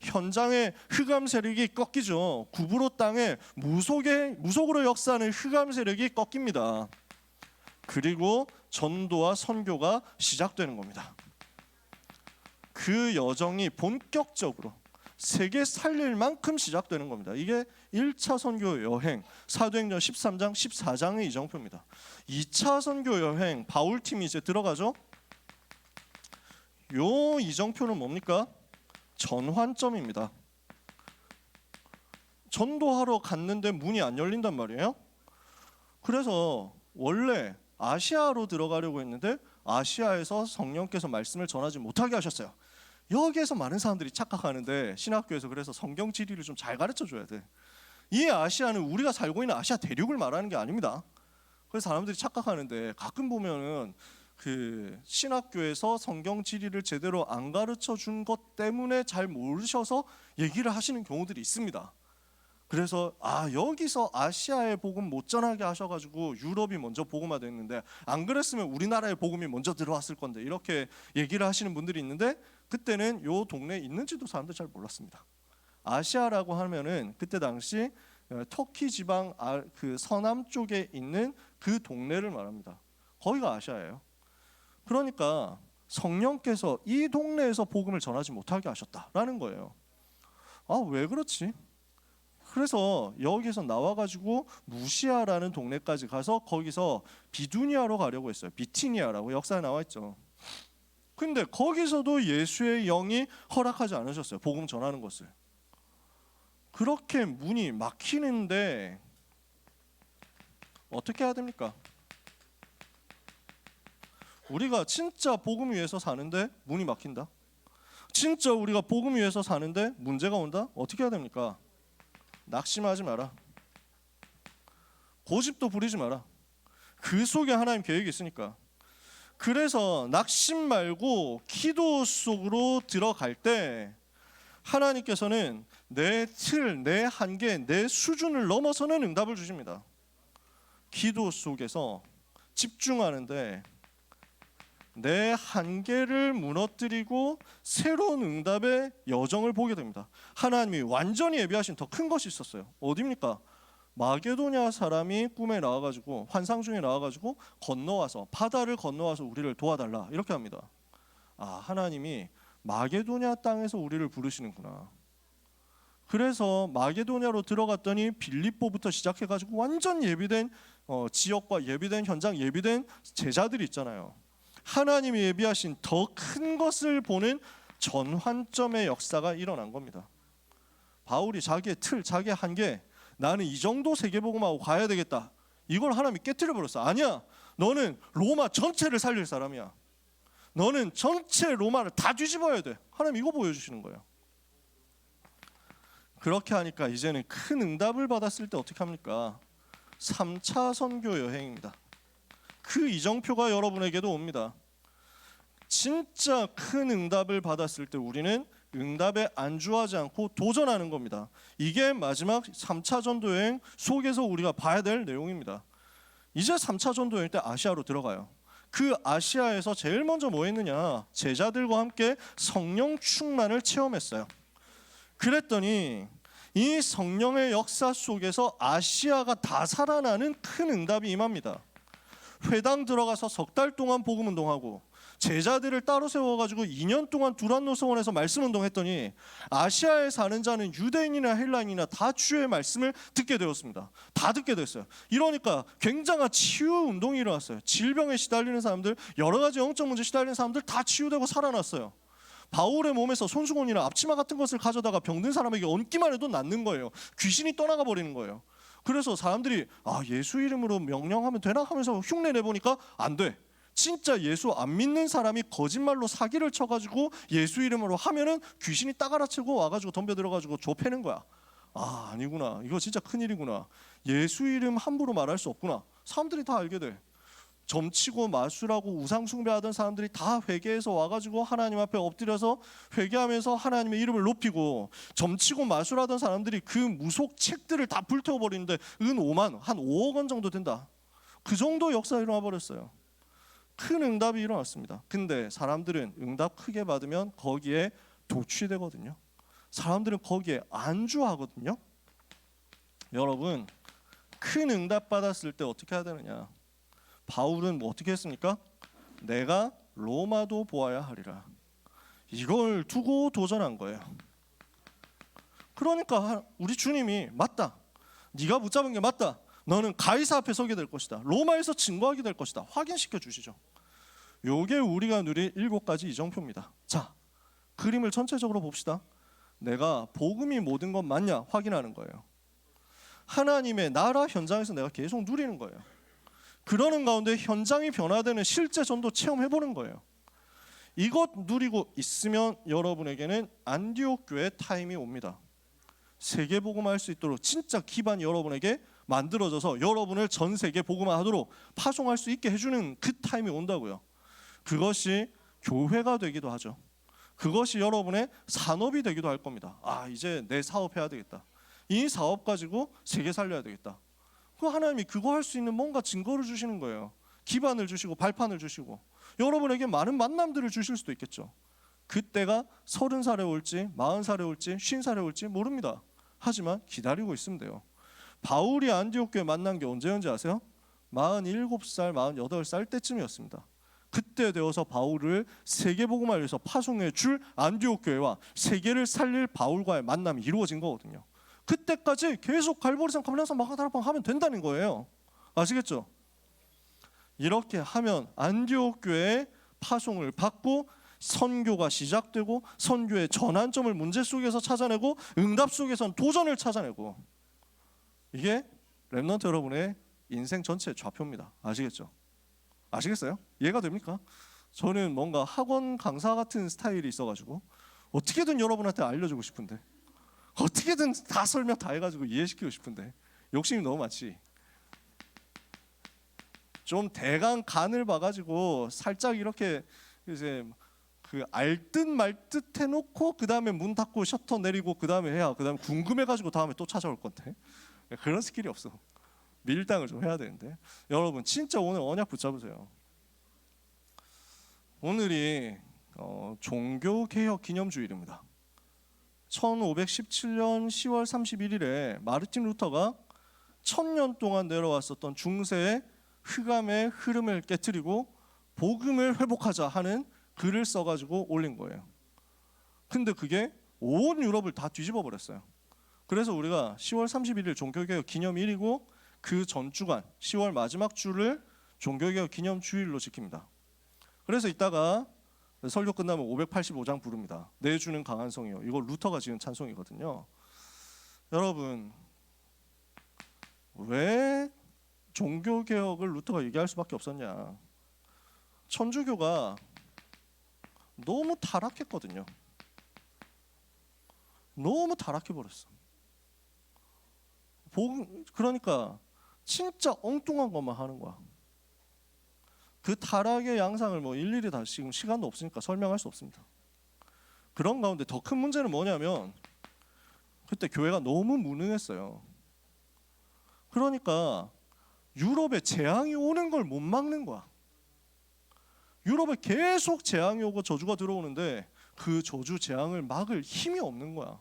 현장의 흑암 세력이 꺾이죠. 구브로 땅에 무속으로 역사하는 흑암 세력이 꺾입니다. 그리고 전도와 선교가 시작되는 겁니다. 그 여정이 본격적으로 세계 살릴 만큼 시작되는 겁니다. 이게 1차 선교 여행, 사도행전 13장, 14장의 이정표입니다. 2차 선교 여행, 바울팀이 이제 들어가죠. 요 이정표는 뭡니까? 전환점입니다. 전도하러 갔는데 문이 안 열린단 말이에요. 그래서 원래 아시아로 들어가려고 했는데 아시아에서 성령께서 말씀을 전하지 못하게 하셨어요. 여기에서 많은 사람들이 착각하는데, 신학교에서 그래서 성경 지리를 좀 잘 가르쳐 줘야 돼. 이 아시아는 우리가 살고 있는 아시아 대륙을 말하는 게 아닙니다. 그래서 사람들이 착각하는데, 가끔 보면은 신학교에서 성경 지리를 제대로 안 가르쳐 준 것 때문에 잘 모르셔서 얘기를 하시는 경우들이 있습니다. 그래서 여기서 아시아의 복음 못 전하게 하셔가지고 유럽이 먼저 복음화됐는데, 안 그랬으면 우리나라의 복음이 먼저 들어왔을 건데, 이렇게 얘기를 하시는 분들이 있는데, 그때는 요 동네에 있는지도 사람들 잘 몰랐습니다. 아시아라고 하면은 그때 당시 터키 지방 그 서남 쪽에 있는 그 동네를 말합니다. 거기가 아시아예요. 그러니까 성령께서 이 동네에서 복음을 전하지 못하게 하셨다라는 거예요. 왜 그렇지? 그래서 여기서 나와가지고 무시아라는 동네까지 가서 거기서 비두니아로 가려고 했어요. 비티니아라고 역사에 나와 있죠. 근데 거기서도 예수의 영이 허락하지 않으셨어요. 복음 전하는 것을. 그렇게 문이 막히는데 어떻게 해야 됩니까? 우리가 진짜 복음 위해서 사는데 문이 막힌다. 진짜 우리가 복음 위해서 사는데 문제가 온다. 어떻게 해야 됩니까? 낙심하지 마라. 고집도 부리지 마라. 그 속에 하나님 계획이 있으니까. 그래서 낙심 말고 기도 속으로 들어갈 때 하나님께서는 내 틀, 내 한계, 내 수준을 넘어서는 응답을 주십니다. 기도 속에서 집중하는데 내 한계를 무너뜨리고 새로운 응답의 여정을 보게 됩니다. 하나님이 완전히 예비하신 더 큰 것이 있었어요. 어디입니까? 마게도냐 사람이 꿈에 나와가지고, 환상 중에 나와가지고 건너와서, 바다를 건너와서 우리를 도와달라 이렇게 합니다. 하나님이 마게도냐 땅에서 우리를 부르시는구나. 그래서 마게도냐로 들어갔더니 빌립보부터 시작해가지고 완전 예비된 지역과 예비된 현장, 예비된 제자들이 있잖아요. 하나님이 예비하신 더 큰 것을 보는 전환점의 역사가 일어난 겁니다. 바울이 자기의 틀, 자기의 한계, 나는 이 정도 세계복음하고 가야 되겠다, 이걸 하나님이 깨트려 버렸어. 아니야, 너는 로마 전체를 살릴 사람이야. 너는 전체 로마를 다 뒤집어야 돼. 하나님 이거 보여주시는 거예요. 그렇게 하니까 이제는 큰 응답을 받았을 때 어떻게 합니까? 3차 선교 여행입니다. 그 이정표가 여러분에게도 옵니다. 진짜 큰 응답을 받았을 때 우리는 응답에 안주하지 않고 도전하는 겁니다. 이게 마지막 3차 전도 여행 속에서 우리가 봐야 될 내용입니다. 이제 3차 전도 여행 때 아시아로 들어가요. 그 아시아에서 제일 먼저 뭐 했느냐? 제자들과 함께 성령 충만을 체험했어요. 그랬더니 이 성령의 역사 속에서 아시아가 다 살아나는 큰 응답이 임합니다. 회당 들어가서 석 달 동안 복음 운동하고 제자들을 따로 세워가지고 2년 동안 두란노 서원에서 말씀 운동했더니 아시아에 사는 자는 유대인이나 헬라인이나 다 주의 말씀을 듣게 되었습니다. 다 듣게 됐어요. 이러니까 굉장한 치유 운동이 일어났어요. 질병에 시달리는 사람들, 여러 가지 영적 문제 시달리는 사람들 다 치유되고 살아났어요. 바울의 몸에서 손수건이나 앞치마 같은 것을 가져다가 병든 사람에게 얹기만 해도 낫는 거예요. 귀신이 떠나가 버리는 거예요. 그래서 사람들이 예수 이름으로 명령하면 되나 하면서 흉내 내보니까 안 돼. 진짜 예수 안 믿는 사람이 거짓말로 사기를 쳐가지고 예수 이름으로 하면은 귀신이 따가라치고 와가지고 덤벼 들어가지고 좁혀는 거야. 아니구나, 이거 진짜 큰일이구나. 예수 이름 함부로 말할 수 없구나. 사람들이 다 알게 돼. 점치고 마술하고 우상 숭배하던 사람들이 다 회개해서 와가지고 하나님 앞에 엎드려서 회개하면서 하나님의 이름을 높이고, 점치고 마술하던 사람들이 그 무속 책들을 다 불태워버리는데 은 5만, 한 5억 원 정도 된다. 그 정도 역사가 일어나 버렸어요. 큰 응답이 일어났습니다. 근데 사람들은 응답 크게 받으면 거기에 도취되거든요. 사람들은 거기에 안주하거든요. 여러분, 큰 응답 받았을 때 어떻게 해야 되느냐? 바울은 뭐 어떻게 했습니까? 내가 로마도 보아야 하리라. 이걸 두고 도전한 거예요. 그러니까 우리 주님이 맞다, 네가 붙잡은 게 맞다, 너는 가이사 앞에 서게 될 것이다, 로마에서 증거하게 될 것이다, 확인시켜 주시죠. 요게 우리가 누릴 7가지 이정표입니다. 자, 그림을 전체적으로 봅시다. 내가 복음이 모든 것 맞냐 확인하는 거예요. 하나님의 나라 현장에서 내가 계속 누리는 거예요. 그러는 가운데 현장이 변화되는 실제 전도 체험해보는 거예요. 이것 누리고 있으면 여러분에게는 안디옥 교회 타임이 옵니다. 세계 복음화할 수 있도록 진짜 기반이 여러분에게 만들어져서 여러분을 전 세계 복음화하도록 파송할 수 있게 해주는 그 타임이 온다고요. 그것이 교회가 되기도 하죠. 그것이 여러분의 산업이 되기도 할 겁니다. 이제 내 사업해야 되겠다. 이 사업 가지고 세계 살려야 되겠다. 그 하나님이 그거 할 수 있는 뭔가 증거를 주시는 거예요. 기반을 주시고 발판을 주시고 여러분에게 많은 만남들을 주실 수도 있겠죠. 그때가 30살에 올지 40살에 올지 50살에 올지 모릅니다. 하지만 기다리고 있으면 돼요. 바울이 안디옥 교회 만난 게 언제였는지 아세요? 47살, 48살 때쯤이었습니다. 그때 되어서 바울을 세계복음화를 위해서 파송해 줄 안디옥 교회와 세계를 살릴 바울과의 만남이 이루어진 거거든요. 그때까지 계속 갈보리산, 감람산, 마가다락방 하면 된다는 거예요. 아시겠죠? 이렇게 하면 안디옥 교회의 파송을 받고 선교가 시작되고 선교의 전환점을 문제 속에서 찾아내고 응답 속에선 도전을 찾아내고 이게 렘넌트 여러분의 인생 전체의 좌표입니다. 아시겠죠? 아시겠어요? 이해가 됩니까? 저는 뭔가 학원 강사 같은 스타일이 있어가지고 어떻게든 여러분한테 알려주고 싶은데 어떻게든 다 설명 다 해가지고 이해시키고 싶은데 욕심이 너무 많지. 좀 대강 간을 봐가지고 살짝 이렇게 이제 그 알듯 말듯 해놓고 그 다음에 문 닫고 셔터 내리고 그 다음에 해야 그 다음에 궁금해가지고 다음에 또 찾아올 건데 그런 스킬이 없어. 밀당을 좀 해야 되는데 여러분 진짜 오늘 언약 붙잡으세요. 오늘이 종교개혁 기념주일입니다. 1517년 10월 31일에 마르틴 루터가 1000년 동안 내려왔었던 중세의 흑암의 흐름을 깨트리고 복음을 회복하자 하는 글을 써가지고 올린 거예요. 근데 그게 온 유럽을 다 뒤집어 버렸어요. 그래서 우리가 10월 31일 종교개혁 기념일이고 그 전주간 10월 마지막 주를 종교개혁 기념주일로 지킵니다. 그래서 이따가 설교 끝나면 585장 부릅니다. 내 주는 강한 성이요. 이거 루터가 지은 찬송이거든요. 여러분 왜 종교개혁을 루터가 얘기할 수밖에 없었냐. 천주교가 너무 타락했거든요. 너무 타락해버렸어. 그러니까 진짜 엉뚱한 것만 하는 거야. 그 타락의 양상을 뭐 일일이 다 지금 시간도 없으니까 설명할 수 없습니다. 그런 가운데 더 큰 문제는 뭐냐면 그때 교회가 너무 무능했어요. 그러니까 유럽에 재앙이 오는 걸 못 막는 거야. 유럽에 계속 재앙이 오고 저주가 들어오는데 그 저주 재앙을 막을 힘이 없는 거야.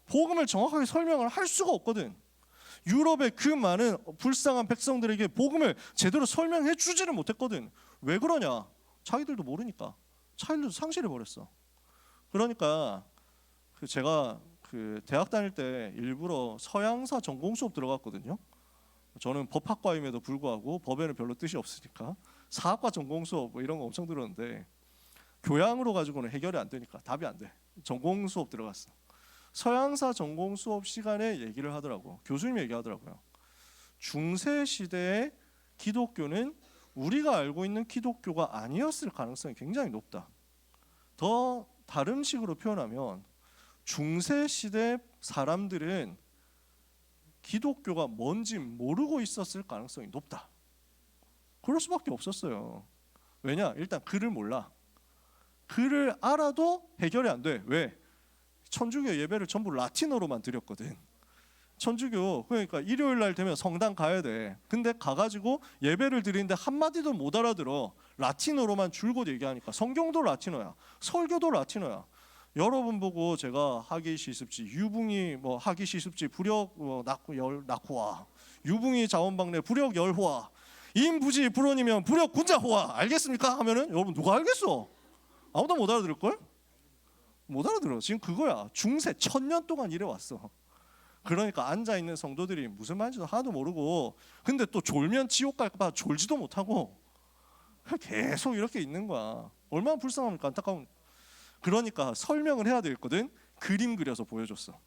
복음을 정확하게 설명을 할 수가 없거든. 유럽의 그 많은 불쌍한 백성들에게 복음을 제대로 설명해 주지를 못했거든. 왜 그러냐? 자기들도 모르니까. 자기들도 상실해 버렸어. 그러니까 제가 대학 다닐 때 일부러 서양사 전공 수업 들어갔거든요. 저는 법학과임에도 불구하고 법에는 별로 뜻이 없으니까 사학과 전공 수업 뭐 이런 거 엄청 들었는데 교양으로 가지고는 해결이 안 되니까 답이 안 돼. 전공 수업 들어갔어. 서양사 전공 수업 시간에 얘기를 하더라고. 교수님이 얘기하더라고요. 중세 시대의 기독교는 우리가 알고 있는 기독교가 아니었을 가능성이 굉장히 높다. 더 다른 식으로 표현하면 중세 시대 사람들은 기독교가 뭔지 모르고 있었을 가능성이 높다. 그럴 수밖에 없었어요. 왜냐? 일단 글을 몰라. 글을 알아도 해결이 안 돼. 왜? 천주교 예배를 전부 라틴어로만 드렸거든. 천주교 그러니까 일요일 날 되면 성당 가야 돼. 근데 가가지고 예배를 드리는데 한마디도 못 알아들어. 라틴어로만 줄곧 얘기하니까 성경도 라틴어야. 설교도 라틴어야. 여러분 보고 제가 하기 시습지 유붕이 뭐 하기 시습지 부력 낙호와 유붕이 자원방내 부력 열호와 인부지 불원이면 부력 군자호와 알겠습니까? 하면은 여러분 누가 알겠어? 아무도 못 알아들을걸? 못 알아들어. 지금 그거야. 중세 1000년 동안 이래 왔어. 그러니까 앉아있는 성도들이 무슨 말인지도 하나도 모르고 근데 또 졸면 지옥 갈까 봐 졸지도 못하고 계속 이렇게 있는 거야. 얼마나 불쌍합니까? 안타까운. 그러니까 설명을 해야 되겠거든. 그림 그려서 보여줬어.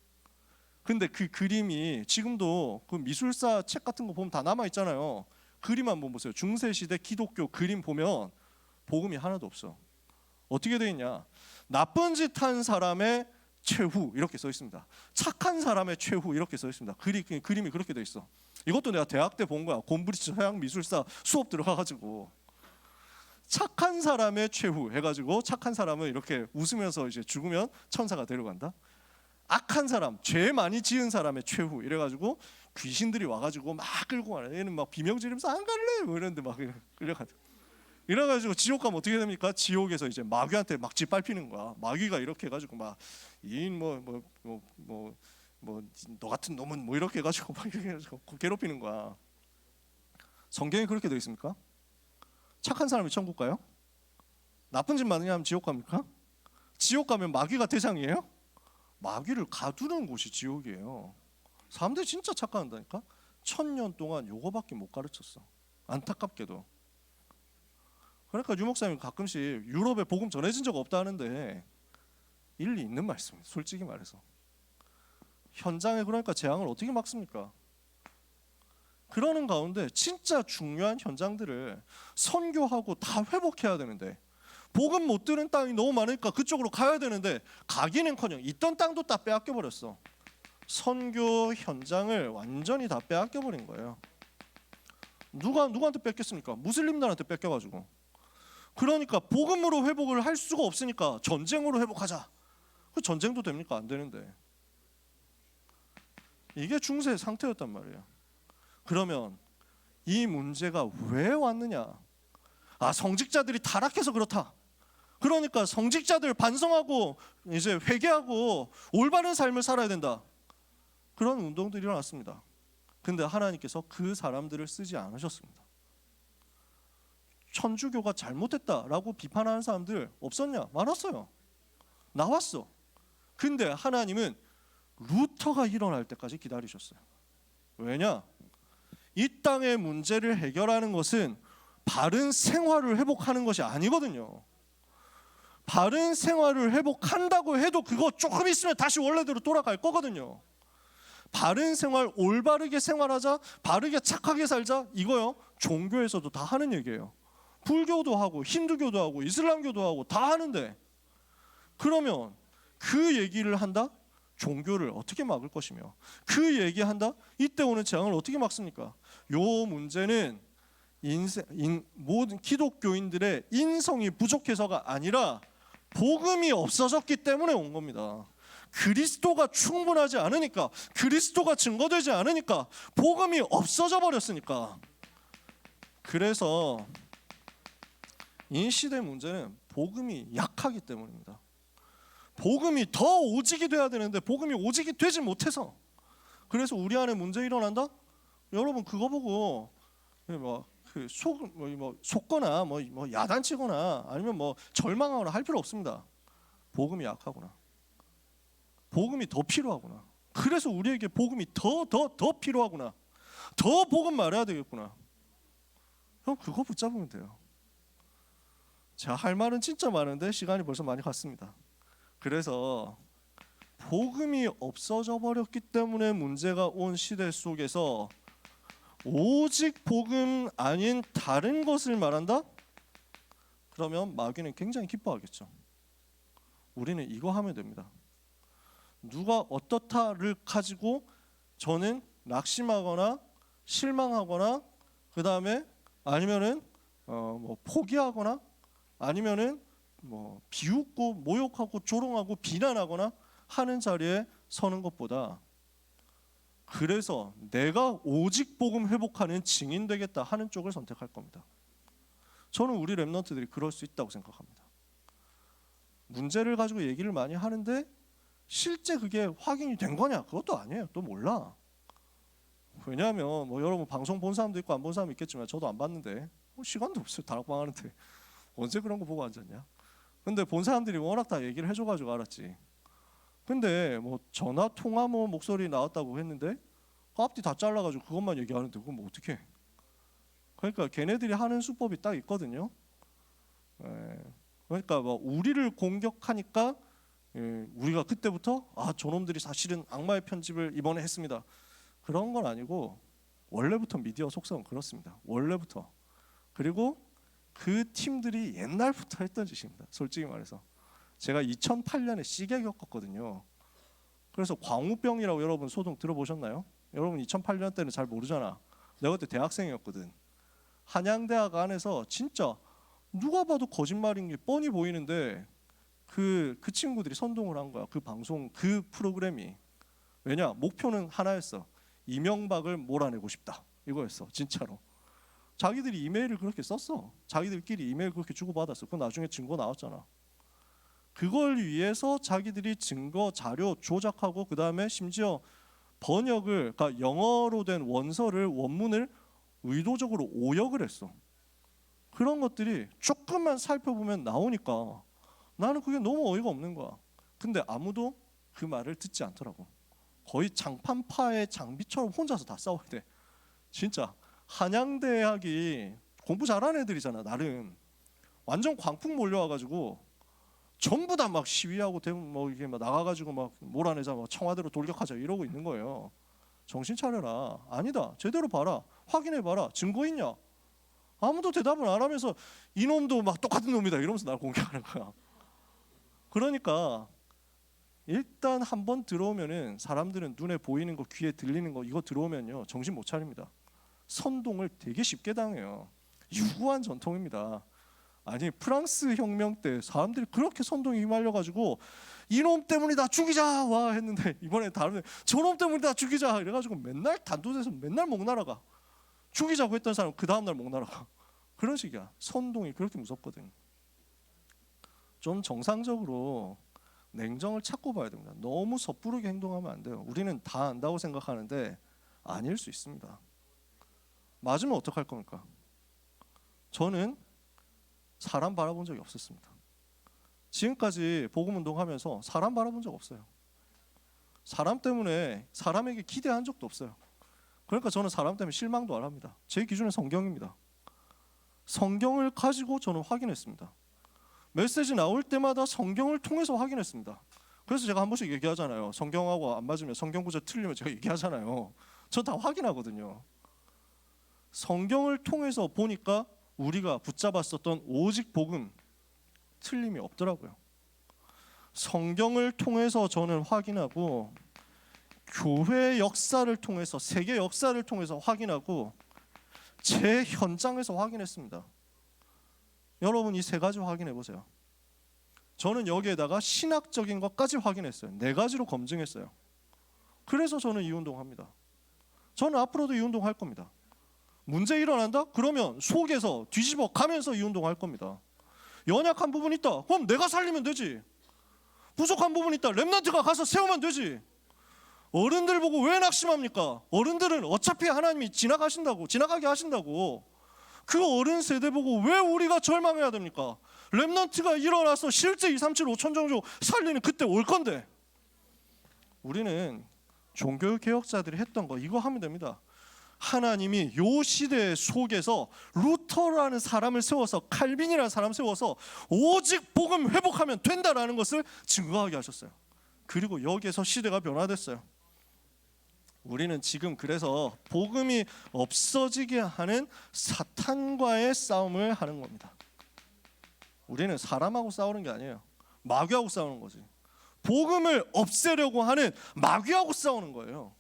근데 그 그림이 지금도 그 미술사 책 같은 거 보면 다 남아있잖아요. 그림 한번 보세요. 중세시대 기독교 그림 보면 복음이 하나도 없어. 어떻게 돼 있냐? 나쁜 짓 한 사람의 최후 이렇게 써 있습니다. 착한 사람의 최후 이렇게 써 있습니다. 그림이 그렇게 돼 있어. 이것도 내가 대학 때 본 거야. 곰브리지 서양 미술사 수업 들어가가지고 착한 사람의 최후 해가지고 착한 사람은 이렇게 웃으면서 이제 죽으면 천사가 데려간다. 악한 사람, 죄 많이 지은 사람의 최후 이래가지고 귀신들이 와가지고 막 끌고 가요. 얘는 막 비명 지르면서 안 갈래 뭐 이러는데 막 끌려가지고 이래가지고 지옥 가면 어떻게 됩니까? 지옥에서 이제 마귀한테 막 짓밟히는 거야. 마귀가 이렇게 해가지고 막 이 너 같은 놈은 뭐 이렇게 해가지고 막 이렇게 해가지고 괴롭히는 거야. 성경에 그렇게 되어 있습니까? 착한 사람이 천국 가요? 나쁜 짓 많이 하면 지옥 갑니까? 지옥 가면 마귀가 대상이에요? 마귀를 가두는 곳이 지옥이에요. 사람들이 진짜 착각한다니까. 1000년 동안 요거밖에 못 가르쳤어. 안타깝게도. 그러니까 유목사님 가끔씩 유럽에 복음 전해진 적 없다 하는데 일리 있는 말씀이에요. 솔직히 말해서. 현장에 그러니까 재앙을 어떻게 막습니까? 그러는 가운데 진짜 중요한 현장들을 선교하고 다 회복해야 되는데 복음 못 들은 땅이 너무 많으니까 그쪽으로 가야 되는데 가기는커녕 있던 땅도 다 빼앗겨 버렸어. 선교 현장을 완전히 다 빼앗겨 버린 거예요. 누구한테 뺏겼습니까? 무슬림들한테 뺏겨가지고. 그러니까 복음으로 회복을 할 수가 없으니까 전쟁으로 회복하자. 그 전쟁도 됩니까? 안 되는데. 이게 중세의 상태였단 말이에요. 그러면 이 문제가 왜 왔느냐? 성직자들이 타락해서 그렇다. 그러니까 성직자들 반성하고 이제 회개하고 올바른 삶을 살아야 된다. 그런 운동들이 일어났습니다. 근데 하나님께서 그 사람들을 쓰지 않으셨습니다. 천주교가 잘못했다라고 비판하는 사람들 없었냐? 많았어요. 나왔어. 근데 하나님은 루터가 일어날 때까지 기다리셨어요. 왜냐? 이 땅의 문제를 해결하는 것은 바른 생활을 회복하는 것이 아니거든요. 바른 생활을 회복한다고 해도 그거 조금 있으면 다시 원래대로 돌아갈 거거든요. 바른 생활, 올바르게 생활하자, 바르게 착하게 살자, 이거요 종교에서도 다 하는 얘기예요. 불교도 하고 힌두교도 하고 이슬람교도 하고 다 하는데, 그러면 그 얘기를 한다? 종교를 어떻게 막을 것이며, 그 얘기한다? 이때 오는 재앙을 어떻게 막습니까? 요 문제는 모든 기독교인들의 인성이 부족해서가 아니라 복음이 없어졌기 때문에 온 겁니다. 그리스도가 충분하지 않으니까, 그리스도가 증거되지 않으니까, 복음이 없어져 버렸으니까. 그래서 이 시대 문제는 복음이 약하기 때문입니다. 복음이 더 오직이 돼야 되는데 복음이 오직이 되지 못해서. 그래서 우리 안에 문제 일어난다? 여러분 그거 보고 속거나 야단치거나 아니면 절망하거나 할 필요 없습니다. 복음이 약하구나. 복음이 더 필요하구나. 그래서 우리에게 복음이 더 필요하구나. 더 복음 말해야 되겠구나. 형 그거 붙잡으면 돼요. 제가 할 말은 진짜 많은데 시간이 벌써 많이 갔습니다. 그래서 복음이 없어져 버렸기 때문에 문제가 온 시대 속에서 오직 복음 아닌 다른 것을 말한다? 그러면 마귀는 굉장히 기뻐하겠죠. 우리는 이거 하면 됩니다. 누가 어떻다를 가지고 저는 낙심하거나 실망하거나 그 다음에 아니면은 포기하거나 아니면은 비웃고 모욕하고 조롱하고 비난하거나 하는 자리에 서는 것보다, 그래서 내가 오직 복음 회복하는 증인 되겠다 하는 쪽을 선택할 겁니다. 저는 우리 렘넌트들이 그럴 수 있다고 생각합니다. 문제를 가지고 얘기를 많이 하는데 실제 그게 확인이 된 거냐? 그것도 아니에요. 또 몰라. 왜냐하면 여러분 방송 본 사람도 있고 안 본 사람도 있겠지만 저도 안 봤는데 시간도 없어요. 다락방 하는데 언제 그런 거 보고 앉았냐? 근데 본 사람들이 워낙 다 얘기를 해줘가지고 알았지. 근데 전화 통화 목소리 나왔다고 했는데 앞뒤 다 잘라가지고 그것만 얘기하는데 그건 어떻게? 그러니까 걔네들이 하는 수법이 딱 있거든요. 그러니까 우리를 공격하니까 우리가 그때부터 저놈들이 사실은 악마의 편집을 이번에 했습니다. 그런 건 아니고 원래부터 미디어 속성은 그렇습니다. 원래부터. 그리고 그 팀들이 옛날부터 했던 짓입니다. 솔직히 말해서 제가 2008년에 시계 겪었거든요. 그래서 광우병이라고 여러분 소동 들어보셨나요? 여러분 2008년 때는 잘 모르잖아. 내가 그때 대학생이었거든. 한양대학 안에서 진짜 누가 봐도 거짓말인 게 뻔히 보이는데 그 친구들이 선동을 한 거야. 그 방송, 그 프로그램이. 왜냐? 목표는 하나였어. 이명박을 몰아내고 싶다. 이거였어. 진짜로. 자기들이 이메일을 그렇게 썼어. 자기들끼리 이메일 그렇게 주고받았어. 그 나중에 증거 나왔잖아. 그걸 위해서 자기들이 증거 자료 조작하고 그 다음에 심지어 번역을, 그러니까 영어로 된 원서를, 원문을 의도적으로 오역을 했어. 그런 것들이 조금만 살펴보면 나오니까 나는 그게 너무 어이가 없는 거야. 근데 아무도 그 말을 듣지 않더라고. 거의 장판파의 장비처럼 혼자서 다 싸워야 돼. 진짜 한양대학이 공부 잘하는 애들이잖아. 나름 완전 광풍 몰려와가지고 전부 다 막 시위하고 뭐 이게 막 나가가지고 막 몰아내자, 막 청와대로 돌격하자 이러고 있는 거예요. 정신 차려라. 아니다. 제대로 봐라. 확인해봐라. 증거 있냐? 아무도 대답을 안 하면서 이놈도 막 똑같은 놈이다 이러면서 날 공격하는 거야. 그러니까 일단 한번 들어오면은 사람들은 눈에 보이는 거, 귀에 들리는 거 이거 들어오면요 정신 못 차립니다. 선동을 되게 쉽게 당해요. 유구한 전통입니다. 아니 프랑스 혁명 때 사람들이 그렇게 선동에 휘말려가지고 이놈 때문이다 죽이자 와 했는데 이번에 다른 저놈 때문이다 죽이자 이래가지고 맨날 단도대에서 맨날 목 날아가. 죽이자고 했던 사람 그 다음날 목 날아가. 그런 식이야. 선동이 그렇게 무섭거든. 좀 정상적으로 냉정을 찾고 봐야 됩니다. 너무 섣부르게 행동하면 안 돼요. 우리는 다 안다고 생각하는데 아닐 수 있습니다. 맞으면 어떡할 겁니까? 저는 사람 바라본 적이 없었습니다. 지금까지 복음운동하면서 사람 바라본 적 없어요. 사람 때문에 사람에게 기대한 적도 없어요. 그러니까 저는 사람 때문에 실망도 안 합니다. 제 기준은 성경입니다. 성경을 가지고 저는 확인했습니다. 메시지 나올 때마다 성경을 통해서 확인했습니다. 그래서 제가 한 번씩 얘기하잖아요. 성경하고 안 맞으면, 성경 구절 틀리면 제가 얘기하잖아요. 저 다 확인하거든요. 성경을 통해서 보니까 우리가 붙잡았었던 오직 복음 틀림이 없더라고요. 성경을 통해서 저는 확인하고 교회 역사를 통해서, 세계 역사를 통해서 확인하고 제 현장에서 확인했습니다. 여러분 이 세 가지 확인해 보세요. 저는 여기에다가 신학적인 것까지 확인했어요. 네 가지로 검증했어요. 그래서 저는 이 운동합니다. 저는 앞으로도 이 운동할 겁니다. 문제 일어난다? 그러면 속에서 뒤집어 가면서 이 운동할 겁니다. 연약한 부분 있다? 그럼 내가 살리면 되지. 부족한 부분 있다? 렘넌트가 가서 세우면 되지. 어른들 보고 왜 낙심합니까? 어른들은 어차피 하나님이 지나가게 하신다고. 그 어른 세대 보고 왜 우리가 절망해야 됩니까? 렘넌트가 일어나서 실제 2, 3, 7, 5천 정도 살리는 그때 올 건데. 우리는 종교 개혁자들이 했던 거 이거 하면 됩니다. 하나님이 요 시대 속에서 루터라는 사람을 세워서, 칼빈이라는 사람을 세워서 오직 복음 회복하면 된다라는 것을 증거하게 하셨어요. 그리고 여기에서 시대가 변화됐어요. 우리는 지금 그래서 복음이 없어지게 하는 사탄과의 싸움을 하는 겁니다. 우리는 사람하고 싸우는 게 아니에요. 마귀하고 싸우는 거지. 복음을 없애려고 하는 마귀하고 싸우는 거예요.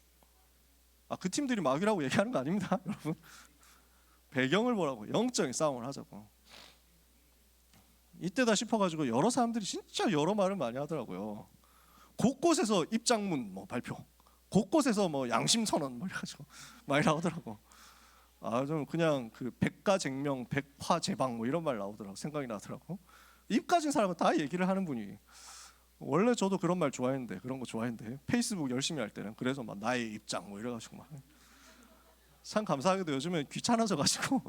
그 팀들이 마귀라고 얘기하는 거 아닙니다, 여러분. 배경을 보라고. 영적인 싸움을 하자고. 이때다 싶어가지고 여러 사람들이 진짜 여러 말을 많이 하더라고요. 곳곳에서 입장문 뭐 발표, 곳곳에서 뭐 양심선언 뭐 이래가지고 많이 나오더라고. 좀 그냥 그 백가쟁명, 백화제방 뭐 이런 말 나오더라고. 생각이 나더라고. 입 가진 사람은 다 얘기를 하는 분이. 원래 저도 그런 말 좋아했는데, 그런 거 좋아했는데 페이스북 열심히 할 때는 그래서 막 나의 입장 뭐 이래가지고 막 참 감사하게도 요즘엔 귀찮아져가지고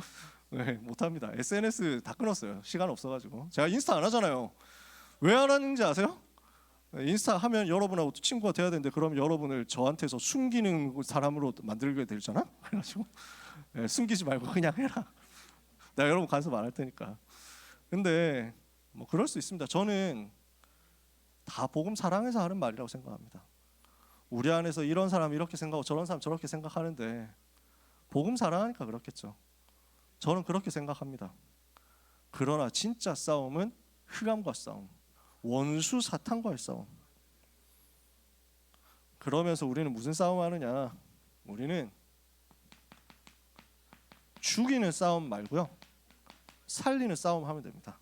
네, 못합니다. SNS 다 끊었어요. 시간 없어가지고. 제가 인스타 안 하잖아요. 왜 안 하는지 아세요? 인스타 하면 여러분하고 친구가 돼야 되는데 그럼 여러분을 저한테서 숨기는 사람으로 만들게 되잖아. 그래가지고 네, 숨기지 말고 그냥 해라. 내가 여러분 간섭 안 할 테니까. 근데 뭐 그럴 수 있습니다. 저는 다 복음 사랑해서 하는 말이라고 생각합니다. 우리 안에서 이런 사람 이렇게 생각하고 저런 사람 저렇게 생각하는데 복음 사랑하니까 그렇겠죠. 저는 그렇게 생각합니다. 그러나 진짜 싸움은 흑암과 싸움, 원수 사탄과의 싸움. 그러면서 우리는 무슨 싸움하느냐? 우리는 죽이는 싸움 말고요, 살리는 싸움 하면 됩니다.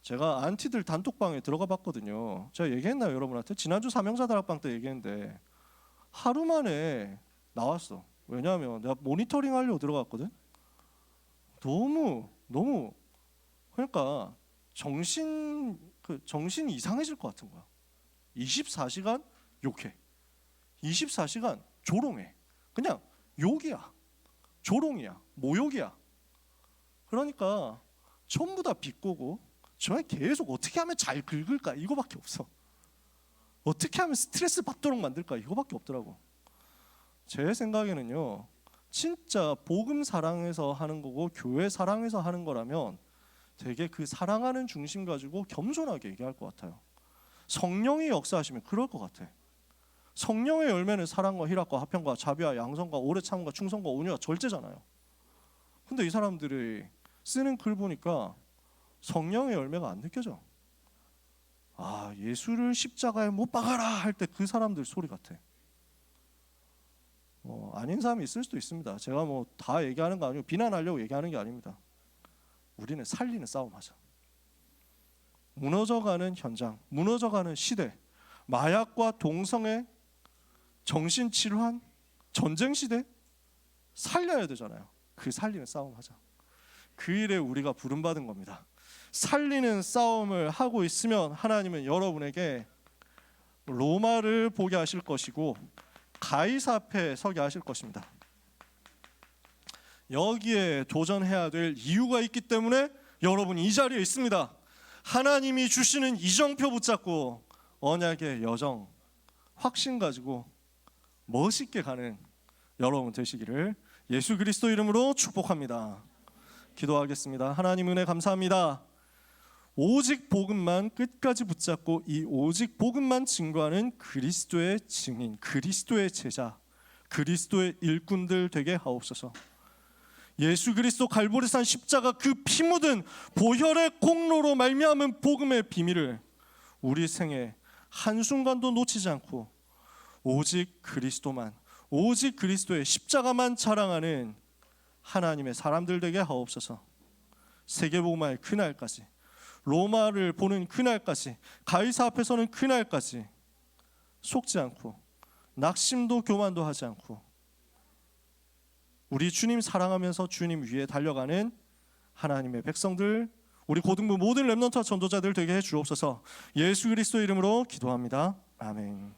제가 안티들 단톡방에 들어가 봤거든요. 제가 얘기했나요 여러분한테? 지난주 사명자 다락방 때 얘기했는데 하루 만에 나왔어. 왜냐하면 내가 모니터링 하려고 들어갔거든. 너무 그러니까 정신 이상해질 것 같은 거야. 24시간 욕해, 24시간 조롱해. 그냥 욕이야, 조롱이야, 모욕이야. 그러니까 전부 다 비꼬고 저는 계속 어떻게 하면 잘 긁을까 이거밖에 없어. 어떻게 하면 스트레스 받도록 만들까 이거밖에 없더라고. 제 생각에는요, 진짜 복음 사랑해서 하는 거고 교회 사랑해서 하는 거라면 되게 그 사랑하는 중심 가지고 겸손하게 얘기할 것 같아요. 성령이 역사하시면 그럴 것 같아. 성령의 열매는 사랑과 희락과 화평과 자비와 양선과 오래 참음과 충성과 온유와 절제잖아요. 근데 이 사람들이 쓰는 글 보니까 성령의 열매가 안 느껴져. 아, 예수를 십자가에 못 박아라 할 때 그 사람들 소리 같아. 아닌 사람이 있을 수도 있습니다. 제가 뭐 다 얘기하는 거 아니고 비난하려고 얘기하는 게 아닙니다. 우리는 살리는 싸움 하자. 무너져가는 현장, 무너져가는 시대, 마약과 동성애, 정신질환, 전쟁 시대 살려야 되잖아요. 그 살리는 싸움 하자. 그 일에 우리가 부름받은 겁니다. 살리는 싸움을 하고 있으면 하나님은 여러분에게 로마를 보게 하실 것이고 가이사 앞에 서게 하실 것입니다. 여기에 도전해야 될 이유가 있기 때문에 여러분 이 자리에 있습니다. 하나님이 주시는 이정표 붙잡고 언약의 여정, 확신 가지고 멋있게 가는 여러분 되시기를 예수 그리스도 이름으로 축복합니다. 기도하겠습니다. 하나님 은혜 감사합니다. 오직 복음만 끝까지 붙잡고 이 오직 복음만 증거하는 그리스도의 증인, 그리스도의 제자, 그리스도의 일꾼들 되게 하옵소서. 예수 그리스도 갈보리산 십자가 그 피 묻은 보혈의 공로로 말미암은 복음의 비밀을 우리 생에 한순간도 놓치지 않고 오직 그리스도만, 오직 그리스도의 십자가만 자랑하는 하나님의 사람들 되게 하옵소서. 세계복음화의 그날까지, 로마를 보는 그날까지, 가이사 앞에서는 그날까지 속지 않고 낙심도 교만도 하지 않고 우리 주님 사랑하면서 주님 위에 달려가는 하나님의 백성들, 우리 고등부 모든 렘넌트와 전도자들 되게 해 주옵소서. 예수 그리스도 이름으로 기도합니다. 아멘.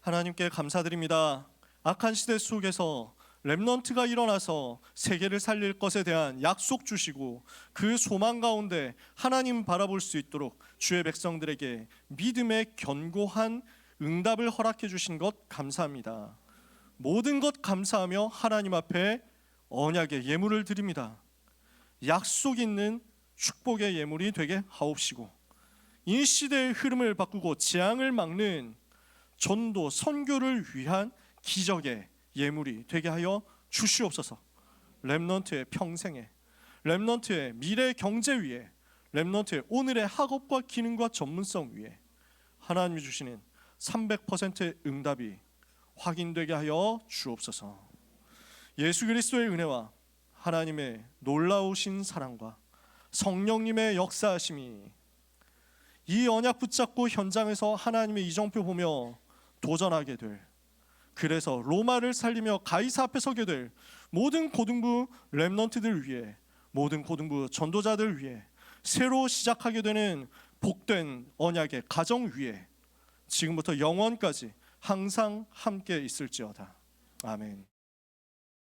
하나님께 감사드립니다. 악한 시대 속에서 렘넌트가 일어나서 세계를 살릴 것에 대한 약속 주시고 그 소망 가운데 하나님 바라볼 수 있도록 주의 백성들에게 믿음의 견고한 응답을 허락해 주신 것 감사합니다. 모든 것 감사하며 하나님 앞에 언약의 예물을 드립니다. 약속 있는 축복의 예물이 되게 하옵시고 이 시대의 흐름을 바꾸고 재앙을 막는 전도 선교를 위한 기적의 예물이 되게 하여 주시옵소서. 렘넌트의 평생에, 렘넌트의 미래 경제 위에, 렘넌트의 오늘의 학업과 기능과 전문성 위에 하나님이 주시는 300%의 응답이 확인되게 하여 주옵소서. 예수 그리스도의 은혜와 하나님의 놀라우신 사랑과 성령님의 역사하심이 이 언약 붙잡고 현장에서 하나님의 이정표 보며 도전하게 될, 그래서 로마를 살리며 가이사 앞에 서게 될 모든 고등부 렘넌트들 위해, 모든 고등부 전도자들 위해 새로 시작하게 되는 복된 언약의 가정 위에 지금부터 영원까지 항상 함께 있을지어다. 아멘.